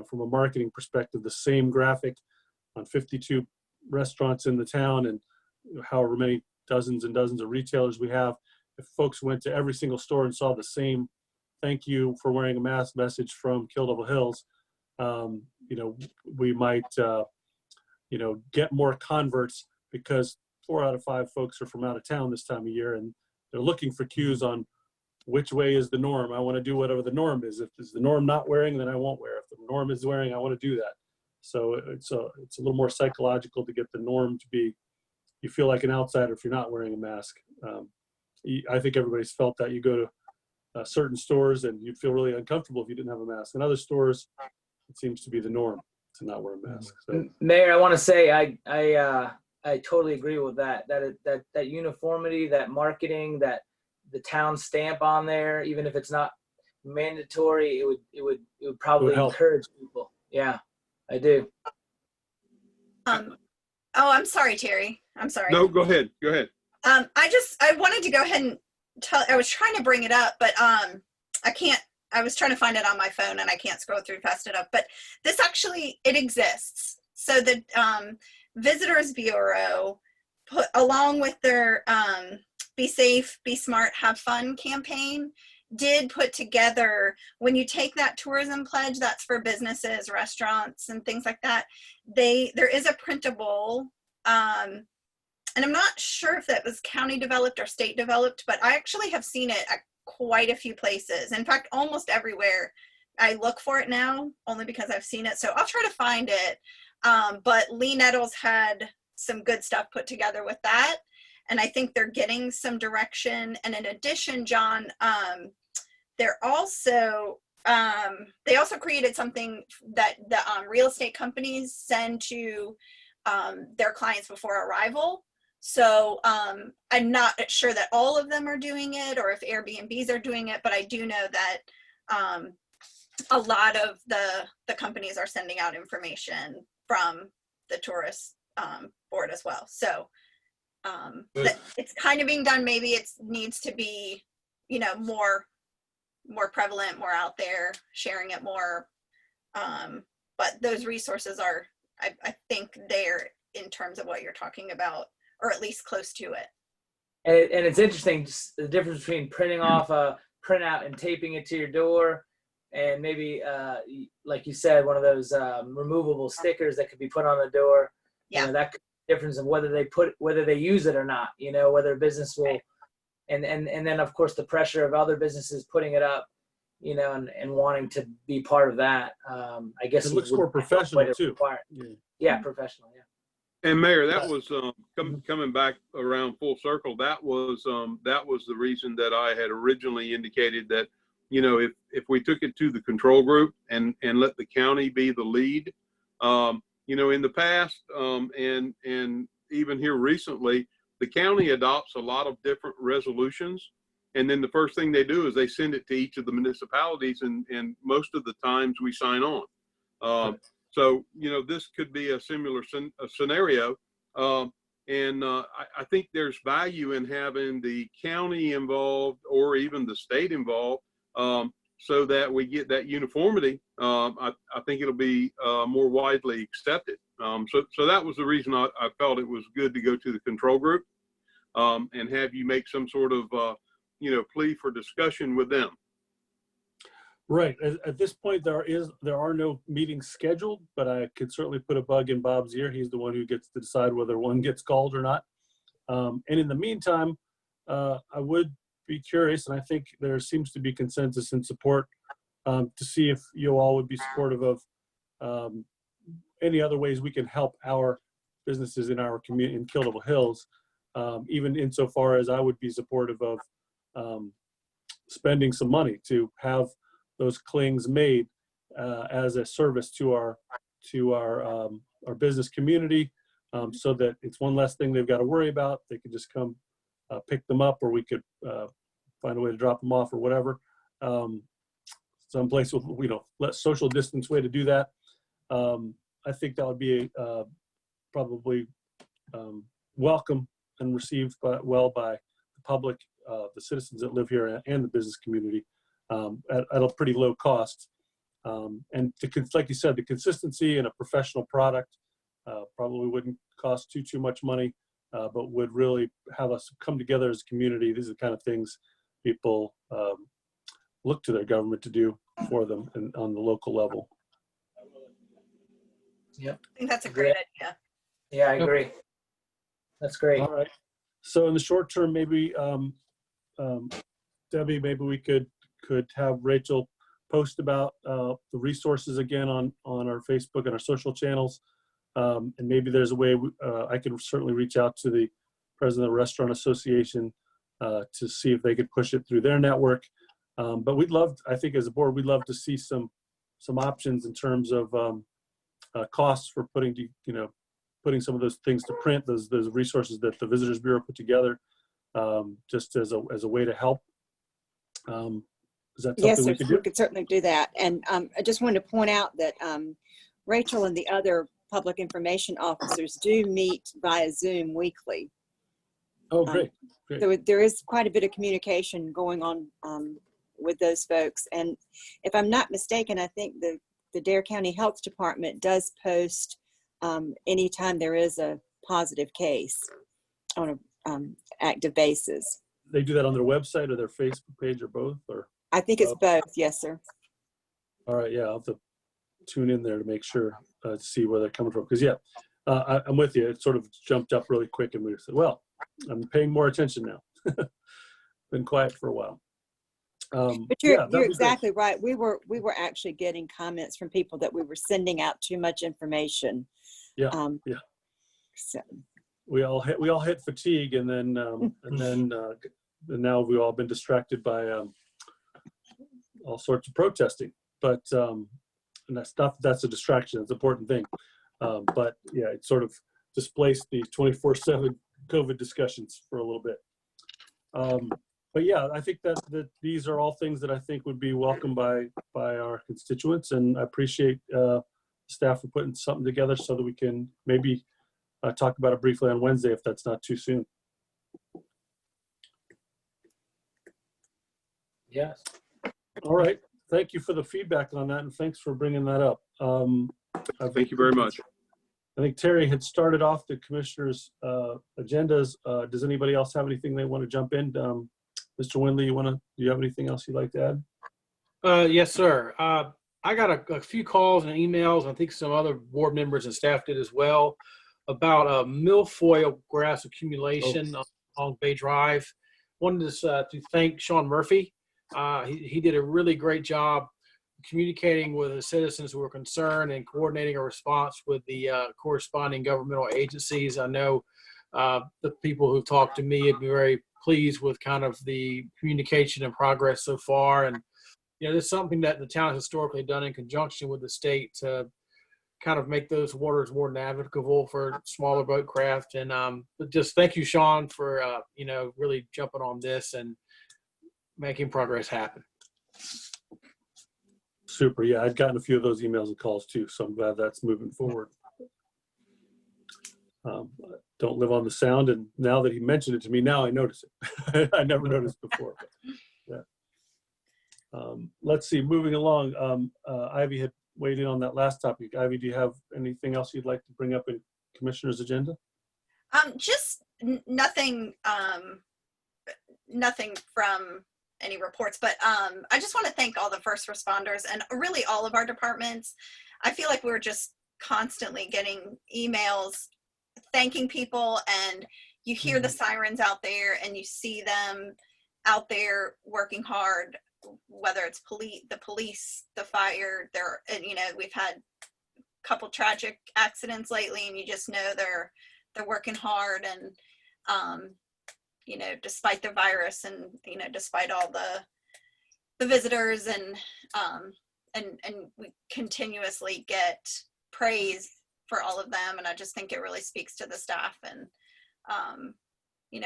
D: from a marketing perspective, the same graphic on 52 restaurants in the town and however many dozens and dozens of retailers we have, if folks went to every single store and saw the same thank you for wearing a mask message from Kill Devil Hills, you know, we might, you know, get more converts because 4 out of 5 folks are from out of town this time of year, and they're looking for cues on which way is the norm. I want to do whatever the norm is. If it's the norm not wearing, then I won't wear. If the norm is wearing, I want to do that. So it's a little more psychological to get the norm to be, you feel like an outsider if you're not wearing a mask. I think everybody's felt that. You go to certain stores and you feel really uncomfortable if you didn't have a mask. In other stores, it seems to be the norm to not wear a mask. So,
A: Mayor, I want to say I totally agree with that. That uniformity, that marketing, that the town stamp on there, even if it's not mandatory, it would probably
D: help.
A: encourage people. Yeah, I do.
C: Oh, I'm sorry, Terry. I'm sorry.
B: No, go ahead. Go ahead.
C: I wanted to go ahead and tell, I was trying to bring it up, but I can't, I was trying to find it on my phone and I can't scroll through fast enough, but this actually, it exists. So the Visitors Bureau put, along with their Be Safe, Be Smart, Have Fun campaign, did put together, when you take that tourism pledge, that's for businesses, restaurants, and things like that, there is a printable, and I'm not sure if that was county developed or state developed, but I actually have seen it at quite a few places. In fact, almost everywhere. I look for it now only because I've seen it. So I'll try to find it. But Lee Nettles had some good stuff put together with that. And I think they're getting some direction. And in addition, John, they're also, they also created something that the real estate companies send to their clients before arrival. So I'm not sure that all of them are doing it or if Airbnbs are doing it, but I do know that a lot of the companies are sending out information from the tourist board as well. So it's kind of being done. Maybe it needs to be, you know, more prevalent, more out there, sharing it more. But those resources are, I think they're in terms of what you're talking about, or at least close to it.
A: And it's interesting, just the difference between printing off a printout and taping it to your door, and maybe, like you said, one of those removable stickers that could be put on the door.
C: Yeah.
A: You know, that could be the difference of whether they use it or not. You know, whether a business will, and then of course the pressure of other businesses putting it up, you know, and wanting to be part of that. I guess
D: it looks more professional too.
A: Yeah, professional. Yeah.
B: And Mayor, that was coming back around full circle. That was the reason that I had originally indicated that, you know, if we took it to the control group and let the county be the lead, you know, in the past and even here recently, the county adopts a lot of different resolutions, and then the first thing they do is they send it to each of the municipalities, and most of the times we sign on. So, you know, this could be a similar scenario. And I think there's value in having the county involved or even the state involved so that we get that uniformity. I think it'll be more widely accepted. So that was the reason I felt it was good to go to the control group and have you make some sort of, you know, plea for discussion with them.
D: Right. At this point, there are no meetings scheduled, but I could certainly put a bug in Bob's ear. He's the one who gets to decide whether one gets called or not. And in the meantime, I would be curious, and I think there seems to be consensus and support to see if you all would be supportive of any other ways we can help our businesses in our community in Kill Devil Hills, even insofar as I would be supportive of spending some money to have those clings made as a service to our business community, so that it's one less thing they've got to worry about. They could just come pick them up, or we could find a way to drop them off or whatever. Someplace with, you know, less social distance way to do that. I think that would be probably welcome and received well by the public, the citizens that live here, and the business community. At a pretty low cost. And like you said, the consistency and a professional product probably wouldn't cost too much money, but would really have us come together as a community. These are the kind of things people look to their government to do for them and on the local level.
A: Yep.
C: I think that's a great idea.
A: Yeah, I agree. That's great.
D: All right. So in the short term, maybe Debbie, maybe we could have Rachel post about the resources again on our Facebook and our social channels. And maybe there's a way I can certainly reach out to the president of the Restaurant Association to see if they could push it through their network. But I think as a board, we'd love to see some options in terms of costs for putting some of those things to print, those resources that the Visitors Bureau put together, just as a way to help. Is that something
G: Yes,
D: we
G: sir,
D: could do?
G: we could certainly do that. And I just wanted to point out that Rachel and the other public information officers do meet via Zoom weekly.
D: Oh, great. Great.
G: So there is quite a bit of communication going on with those folks. And if I'm not mistaken, I think the Dare County Health Department does post anytime there is a positive case on an active basis.
D: They do that on their website or their Facebook page or both? Or
G: I think it's both, yes, sir.
D: all right, yeah, I'll have to tune in there to make sure to see where they're coming from. Because I'm with you. It sort of jumped up really quick, and we said, "Well, I'm paying more attention now." Been quiet for a while.
G: But
D: yeah,
G: you're exactly right. We were actually getting comments from people that we were sending out too much information.
D: Yeah,
G: So.
D: we all hit fatigue, and then and now we've all been distracted by all sorts of protesting. But and that's a distraction. It's an important thing. But yeah, it sort of displaced the 24/7 COVID discussions for a little bit. But yeah, I think that these are all things that I think would be welcomed by our constituents, and I appreciate staff for putting something together so that we can maybe talk about it briefly on Wednesday if that's not too soon.
A: Yes.
D: All right. Thank you for the feedback on that, and thanks for bringing that up.
B: Thank you very much.
D: I think Terry had started off the commissioners' agendas. Does anybody else have anything they want to jump in? Mr. Windley, do you have anything else you'd like to add?
E: Yes, sir. I got a few calls and emails. I think some other board members and staff did as well about milfoil grass accumulation on Bay Drive. Wanted to thank Sean Murphy. He did a really great job communicating with the citizens who were concerned and coordinating a response with the corresponding governmental agencies. I know the people who talked to me have been very pleased with kind of the communication and progress so far. And, there's something that the town has historically done in conjunction with the state to kind of make those waters more navigable for smaller boat craft. And but just thank you, Sean, for, really jumping on this and making progress happen.
D: Super. Yeah, I'd gotten a few of those emails and calls too, so I'm glad that's moving forward. Don't live on the sound, and now that he mentioned it to me, now I notice it. I never noticed before. But, yeah. Let's see. Moving along, Ivy had weighed in on that last topic. Ivy, do you have anything else you'd like to bring up in Commissioner's agenda?
C: Just nothing. Nothing from any reports, but I just want to thank all the first responders and really all of our departments. I feel like we're just constantly getting emails thanking people, and you hear the sirens out there and you see them out there working hard, whether it's the police, the fire, and we've had a couple tragic accidents lately, and you just know they're working hard, and despite the virus and despite all the visitors, and we continuously get praise for all of them, and I just think it really speaks to the staff and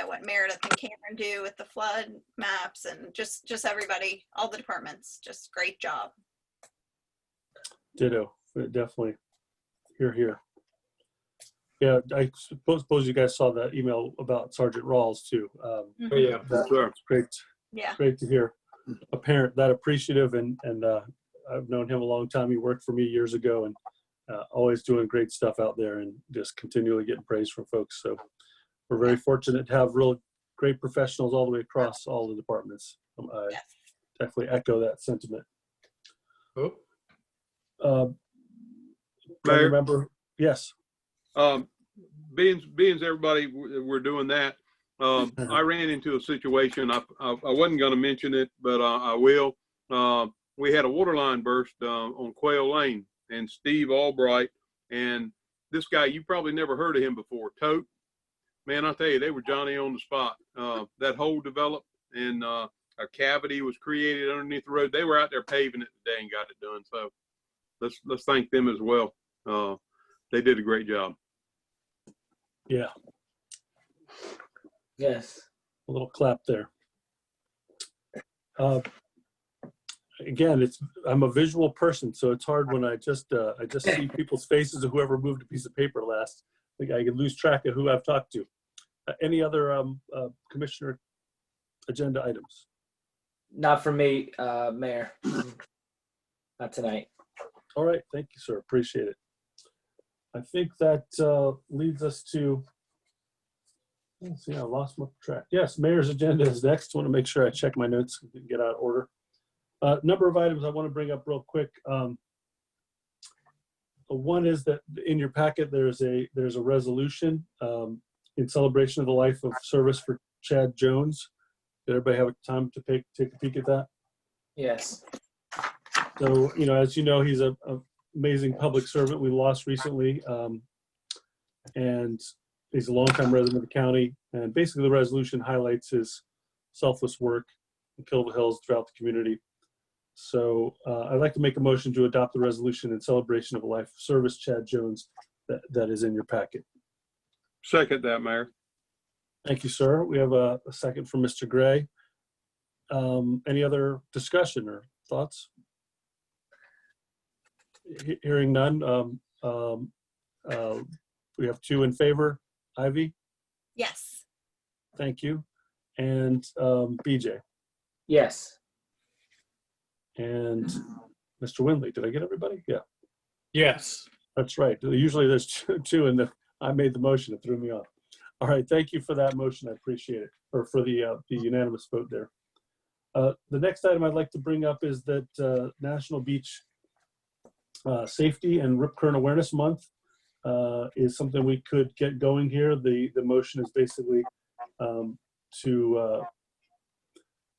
C: what Meredith and Cameron do with the flood maps, and just everybody, all the departments, just great job.
D: Ditto. Definitely. Here. Yeah, I suppose you guys saw that email about Sergeant Rawls too.
B: Yeah,
D: that's great.
C: Yeah.
D: Great to hear a parent that appreciative, and I've known him a long time. He worked for me years ago, and always doing great stuff out there, and just continually getting praise from folks. So we're very fortunate to have real great professionals all the way across all the departments. I definitely echo that sentiment.
B: Mayor?
D: Member, Yes.
B: Being everybody, we're doing that. I ran into a situation. I wasn't going to mention it, but I will. We had a water line burst on Quail Lane, and Steve Albright and this guy, you probably never heard of him before, Tote. Man, I tell you, they were Johnny on the spot. That hole developed, and a cavity was created underneath the road. They were out there paving it today and got it done. So let's thank them as well. They did a great job.
D: Yeah.
A: Yes.
D: A little clap there. Again, I'm a visual person, so it's hard when I just see people's faces of whoever moved a piece of paper last. I can lose track of who I've talked to. Any other commissioner agenda items?
A: Not for me, Mayor. Not tonight.
D: All right, thank you, sir. Appreciate it. I think that leads us to, let's see, I lost my track. Yes, mayor's agenda is next. I want to make sure I check my notes and get out of order. Number of items I want to bring up real quick. One is that in your packet there's a resolution in celebration of the life of service for Chad Jones. Did everybody have time to take a peek at that?
A: Yes.
D: So, as you know, he's a amazing public servant we lost recently, and he's a longtime resident of the county. And basically, the resolution highlights his selfless work in Kilva Hills throughout the community. So, I'd like to make a motion to adopt the resolution in celebration of a life of service, Chad Jones, that is in your packet.
B: Second that, Mayor.
D: Thank you, sir. We have a second from Mr. Gray. Any other discussion or thoughts? Hearing none. We have 2 in favor. Ivy?
C: Yes.
D: Thank you. And BJ?
A: Yes.
D: And Mr. Windley? Did I get everybody? Yeah.
E: Yes.
D: That's right. Usually there's two and I made the motion. It threw me off. All right. Thank you for that motion. I appreciate it. Or for the unanimous vote there. The next item I'd like to bring up is that National Beach Safety and Rip Current Awareness Month is something we could get going here. The motion is basically to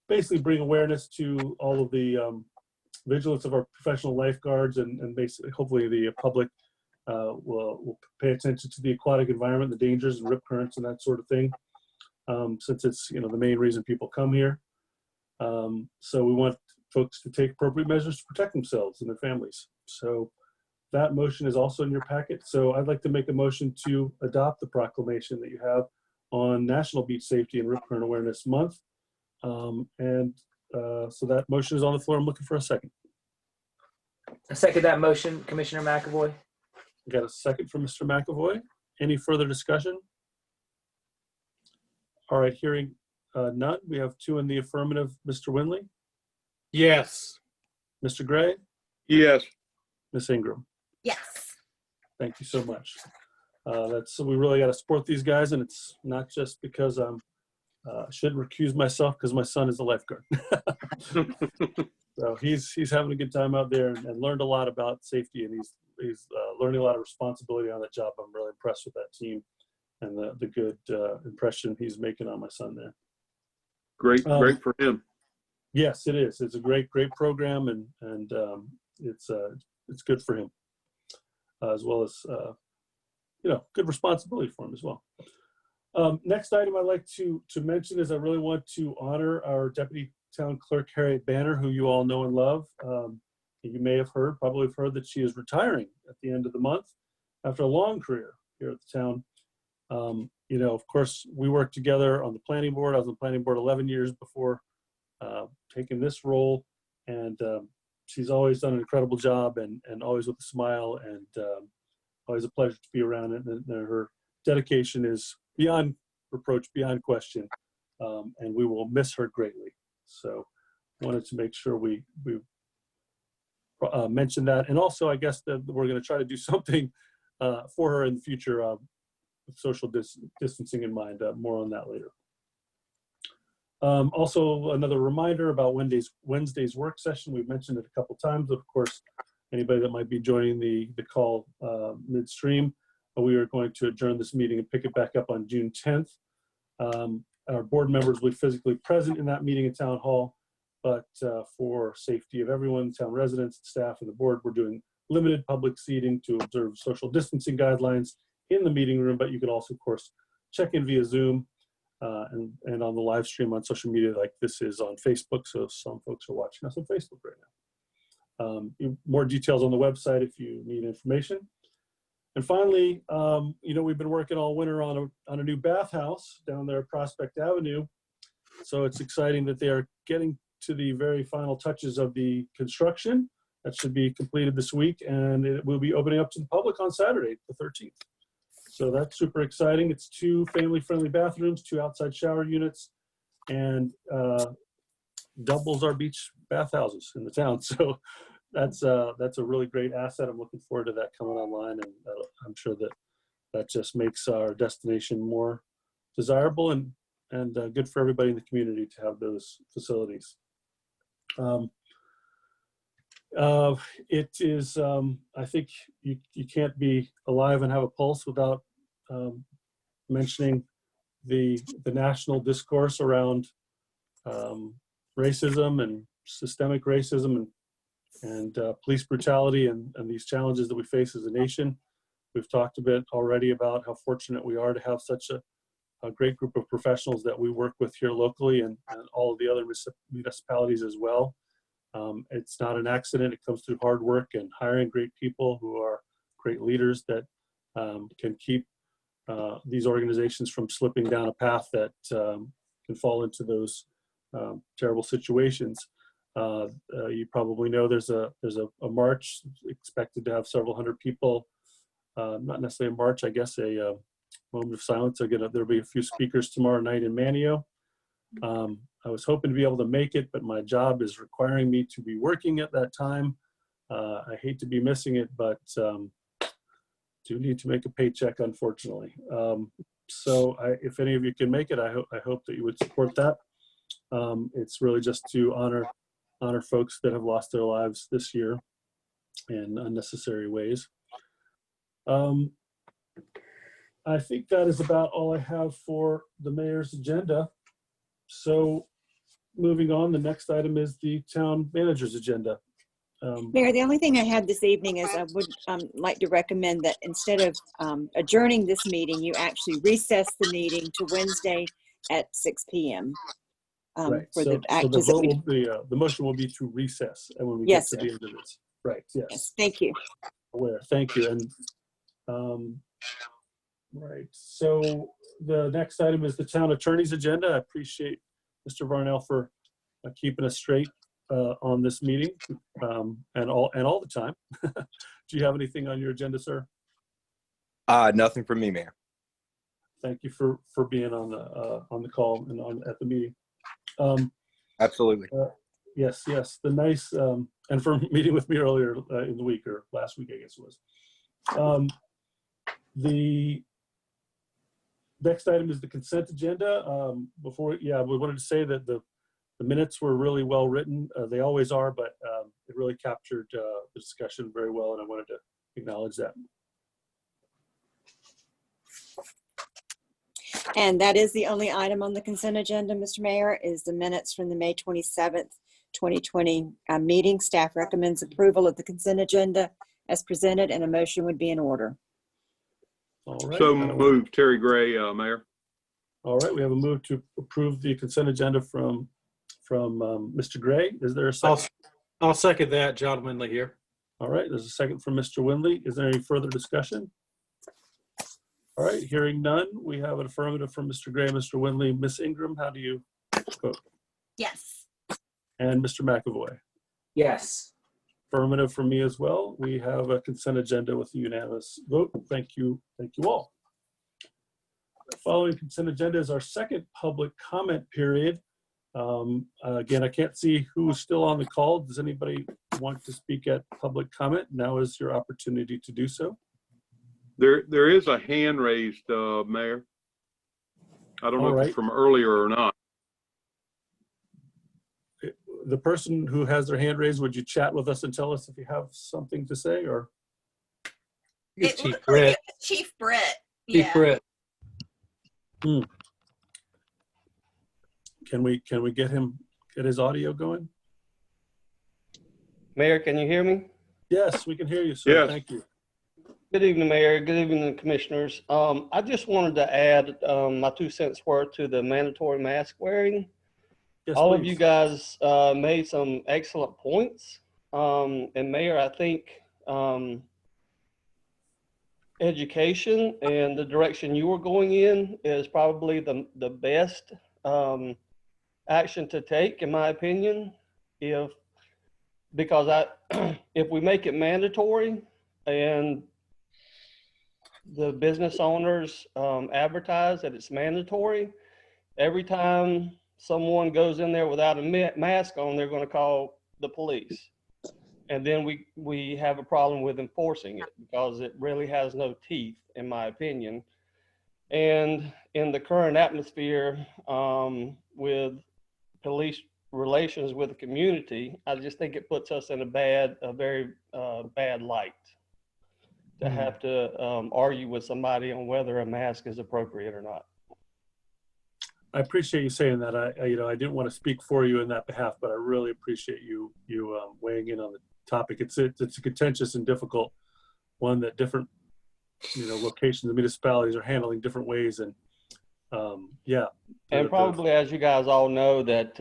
D: basically bring awareness to all of the vigilance of our professional lifeguards, and basically hopefully the public will pay attention to the aquatic environment, the dangers and rip currents and that sort of thing, since it's the main reason people come here. So we want folks to take appropriate measures to protect themselves and their families. So that motion is also in your packet. So I'd like to make a motion to adopt the proclamation that you have on National Beach Safety and Rip Current Awareness Month. So that motion is on the floor. I'm looking for a second.
A: I second that motion, Commissioner McAvoy.
D: Got a second from Mr. McAvoy. Any further discussion? All right, hearing none. We have 2 in the affirmative. Mr. Windley?
E: Yes.
D: Mr. Gray?
B: Yes.
D: Ms. Ingram?
C: Yes.
D: Thank you so much. We really got to support these guys, and it's not just because I shouldn't recuse myself because my son is a lifeguard. So he's having a good time out there and learned a lot about safety, and he's learning a lot of responsibility on that job. I'm really impressed with that team and the good impression he's making on my son there.
B: Great for him.
D: Yes, it is. It's a great program, and it's good for him, as well as good responsibility for him as well. Next item I'd like to mention is I really want to honor our Deputy Town Clerk, Harriet Banner, who you all know and love. You may have probably heard that she is retiring at the end of the month after a long career here at the town. Of course, we worked together on the planning board. I was on the planning board 11 years before taking this role, and she's always done an incredible job and always with a smile, and always a pleasure to be around it. And her dedication is beyond reproach, beyond question, and we will miss her greatly. So wanted to make sure we mention that. And also, I guess that we're going to try to do something for her in the future with social distancing in mind. More on that later. Also, another reminder about Wednesday's work session. We've mentioned it a couple times. Of course, anybody that might be joining the call midstream. We are going to adjourn this meeting and pick it back up on June 10th. Our board members will be physically present in that meeting at Town Hall, but for safety of everyone, town residents, staff, and the board, we're doing limited public seating to observe social distancing guidelines in the meeting room, but you can also, of course, check in via Zoom and on the live stream on social media like this is on Facebook, so some folks are watching us on Facebook right now. More details on the website if you need information. And finally, we've been working all winter on a new bathhouse down there at Prospect Avenue. So it's exciting that they are getting to the very final touches of the construction. That should be completed this week, and it will be opening up to the public on Saturday, the 13th. So that's super exciting. It's 2 family-friendly bathrooms, 2 outside shower units, and doubles our beach bathhouses in the town. So that's a really great asset. I'm looking forward to that coming online, and I'm sure that just makes our destination more desirable and good for everybody in the community to have those facilities. It is, I think you can't be alive and have a pulse without mentioning the national discourse around racism and systemic racism and police brutality and these challenges that we face as a nation. We've talked a bit already about how fortunate we are to have such a great group of professionals that we work with here locally and all of the other municipalities as well. It's not an accident. It comes through hard work and hiring great people who are great leaders that can keep these organizations from slipping down a path that can fall into those terrible situations. You probably know there's a march expected to have several hundred people, not necessarily a march, I guess a moment of silence. There'll be a few speakers tomorrow night in Manio. I was hoping to be able to make it, but my job is requiring me to be working at that time. I hate to be missing it, but do need to make a paycheck, unfortunately. So if any of you can make it, I hope that you would support that. It's really just to honor folks that have lost their lives this year in unnecessary ways. I think that is about all I have for the mayor's agenda. So moving on, the next item is the town manager's agenda.
G: Mayor, the only thing I had this evening is I would like to recommend that instead of adjourning this meeting, you actually recess the meeting to Wednesday at 6 p.m.
D: Right.
G: For
D: So
G: the
D: the
G: actions
D: vote will be, the motion will be to recess, and when we
G: Yes,
D: get to the end of this. Right. Yes.
G: Yes, thank you.
D: Aware. Thank you. And right. So the next item is the town attorney's agenda. I appreciate Mr. Varnell for keeping us straight on this meeting and all the time. Do you have anything on your agenda, sir?
H: Nothing from me, Mayor.
D: Thank you for being on the call and at the meeting.
H: Absolutely.
D: Yes. The nice and for meeting with me earlier in the week or last week, I guess it was. The next item is the consent agenda. We wanted to say that the minutes were really well written. They always are, but it really captured the discussion very well, and I wanted to acknowledge that.
G: And that is the only item on the consent agenda, Mr. Mayor, is the minutes from the May 27th, 2020 meeting. Staff recommends approval of the consent agenda as presented, and a motion would be in order.
D: All right.
B: So moved, Terry Gray, Mayor.
D: All right, we have a move to approve the consent agenda from Mr. Gray. Is there a second?
E: I'll second that, John Winley here.
D: All right, there's a second from Mr. Windley. Is there any further discussion? All right, hearing none, we have an affirmative from Mr. Gray, Mr. Windley. Ms. Ingram, how do you vote?
C: Yes.
D: And Mr. McAvoy?
A: Yes.
D: Affirmative from me as well. We have a consent agenda with a unanimous vote. Thank you all. The following consent agenda is our second public comment period. Again, I can't see who's still on the call. Does anybody want to speak at public comment? Now is your opportunity to do so.
B: There is a hand raised, Mayor. I don't know if it's from earlier or not.
D: the person who has their hand raised, would you chat with us and tell us if you have something to say, or?
E: It's
C: It
E: Chief
C: looked like
E: Brett.
C: it was Chief Brett.
E: Chief
C: Yeah.
E: Brett.
D: Can we get his audio going?
J: Mayor, can you hear me?
D: Yes, we can hear you, sir.
B: Yes.
D: Thank you.
J: Good evening, Mayor. Good evening, Commissioners. I just wanted to add my 2 cents worth to the mandatory mask wearing.
D: Yes,
J: All
D: please.
J: of you guys made some excellent points. And Mayor, I think education and the direction you were going in is probably the best action to take, in my opinion. Because if we make it mandatory and the business owners advertise that it's mandatory, every time someone goes in there without a mask on, they're going to call the police. And then we have a problem with enforcing it because it really has no teeth, in my opinion. And in the current atmosphere with police relations with the community, I just think it puts us in a very bad light to have to argue with somebody on whether a mask is appropriate or not.
D: I appreciate you saying that. I didn't want to speak for you in that behalf, but I really appreciate you weighing in on the topic. It's a contentious and difficult one that different locations and municipalities are handling different ways, and yeah.
J: And probably, as you guys all know, that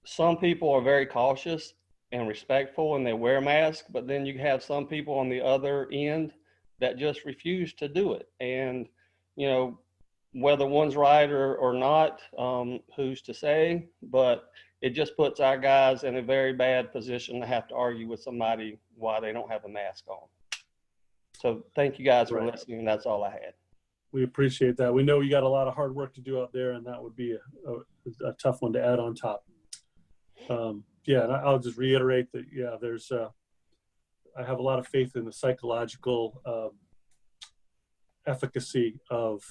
J: some people are very cautious and respectful and they wear masks, but then you have some people on the other end that just refuse to do it. And whether one's right or not, who's to say? But it just puts our guys in a very bad position to have to argue with somebody why they don't have a mask on. So thank you guys for listening. That's all I had.
D: We appreciate that. We know you got a lot of hard work to do out there, and that would be a tough one to add on top. Yeah, and I'll just reiterate that, yeah, there's, I have a lot of faith in the psychological efficacy of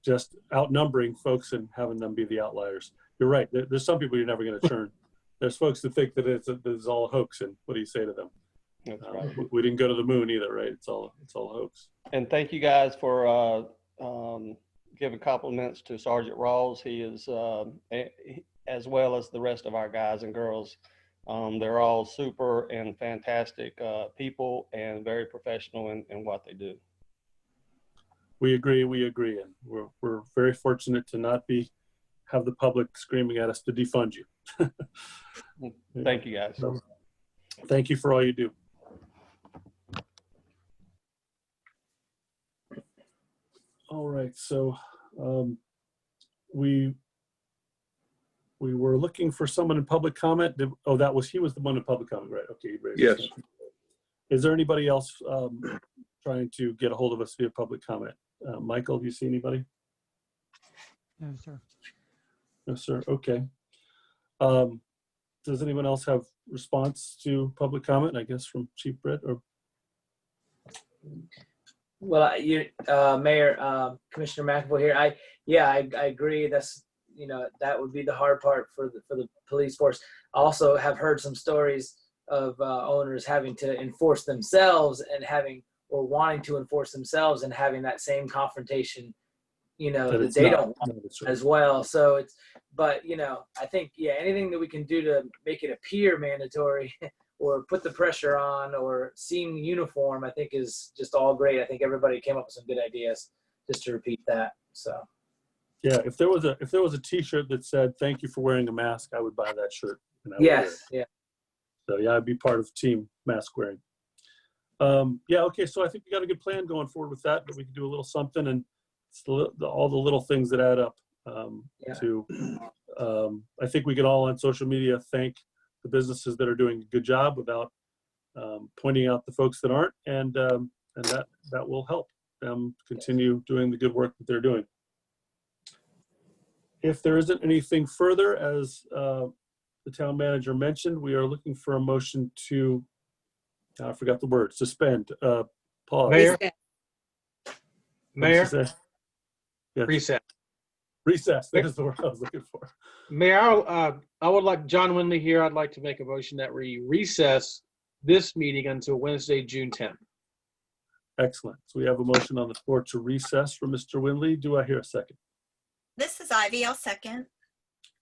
D: just outnumbering folks and having them be the outliers. You're right. There's some people you're never going to turn. There's folks that think that it's all a hoax, and what do you say to them?
J: That's right.
D: We didn't go to the moon either, right? It's all a hoax.
J: And thank you guys for giving compliments to Sergeant Rawls. He is, as well as the rest of our guys and girls, they're all super and fantastic people and very professional in what they do.
D: We agree, and we're very fortunate to not have the public screaming at us to defund you.
J: Thank you, guys.
D: So, thank you for all you do. All right, so we were looking for someone in public comment. He was the one in public comment, right? Okay.
B: Yes.
D: Is there anybody else trying to get a hold of us via public comment? Michael, do you see anybody?
I: No, sir.
D: No, sir. Okay. Does anyone else have response to public comment, I guess, from Chief Britt? Or
A: Well, Mayor, Commissioner McAvoy here. I agree. That's, that would be the hard part for the police force. I also have heard some stories of owners having to enforce themselves and wanting to enforce themselves and having that same confrontation, that they don't want as well. So but I think, anything that we can do to make it appear mandatory or put the pressure on or seem uniform, I think is just all great. I think everybody came up with some good ideas, just to repeat that. So.
D: Yeah, if there was a T-shirt that said "Thank you for wearing a mask," I would buy that shirt.
A: Yes. Yeah.
D: So yeah, I'd be part of team mask wearing. Yeah. Okay. So I think we got a good plan going forward with that, but we can do a little something, and it's all the little things that add up. I think we can all on social media thank the businesses that are doing a good job without pointing out the folks that aren't, and that will help them continue doing the good work that they're doing. If there isn't anything further, as the town manager mentioned, we are looking for a motion to, I forgot the word, suspend, pause.
E: Mayor?
D: Yes.
E: Reset.
D: Recess, there's the word I was looking for.
E: Mayor, I would like, John Winley here, I'd like to make a motion that we recess this meeting until Wednesday, June 10th.
D: Excellent. So we have a motion on the floor to recess from Mr. Winley. Do I hear a second?
C: This is Ivy. I'll second.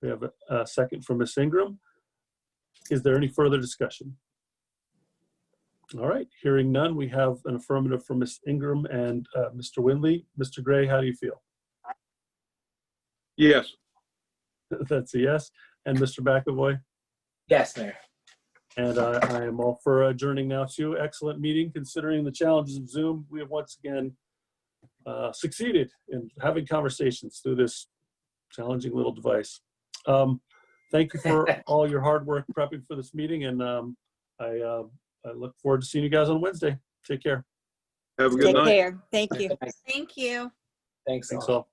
D: We have a second from Ms. Ingram. Is there any further discussion? All right, hearing none, we have an affirmative from Ms. Ingram and Mr. Winley. Mr. Gray, how do you feel?
B: Yes.
D: That's a yes. And Mr. McAvoy?
A: Yes, Mayor.
D: And I am all for adjourning now too. Excellent meeting. Considering the challenges of Zoom, we have once again succeeded in having conversations through this challenging little device. Thank you for all your hard work prepping for this meeting, and I look forward to seeing you guys on Wednesday. Take care.
B: Have a good
G: Take
B: night.
G: care. Thank you.
C: Thank you.
A: Thanks.
D: Thanks
A: all.
D: all.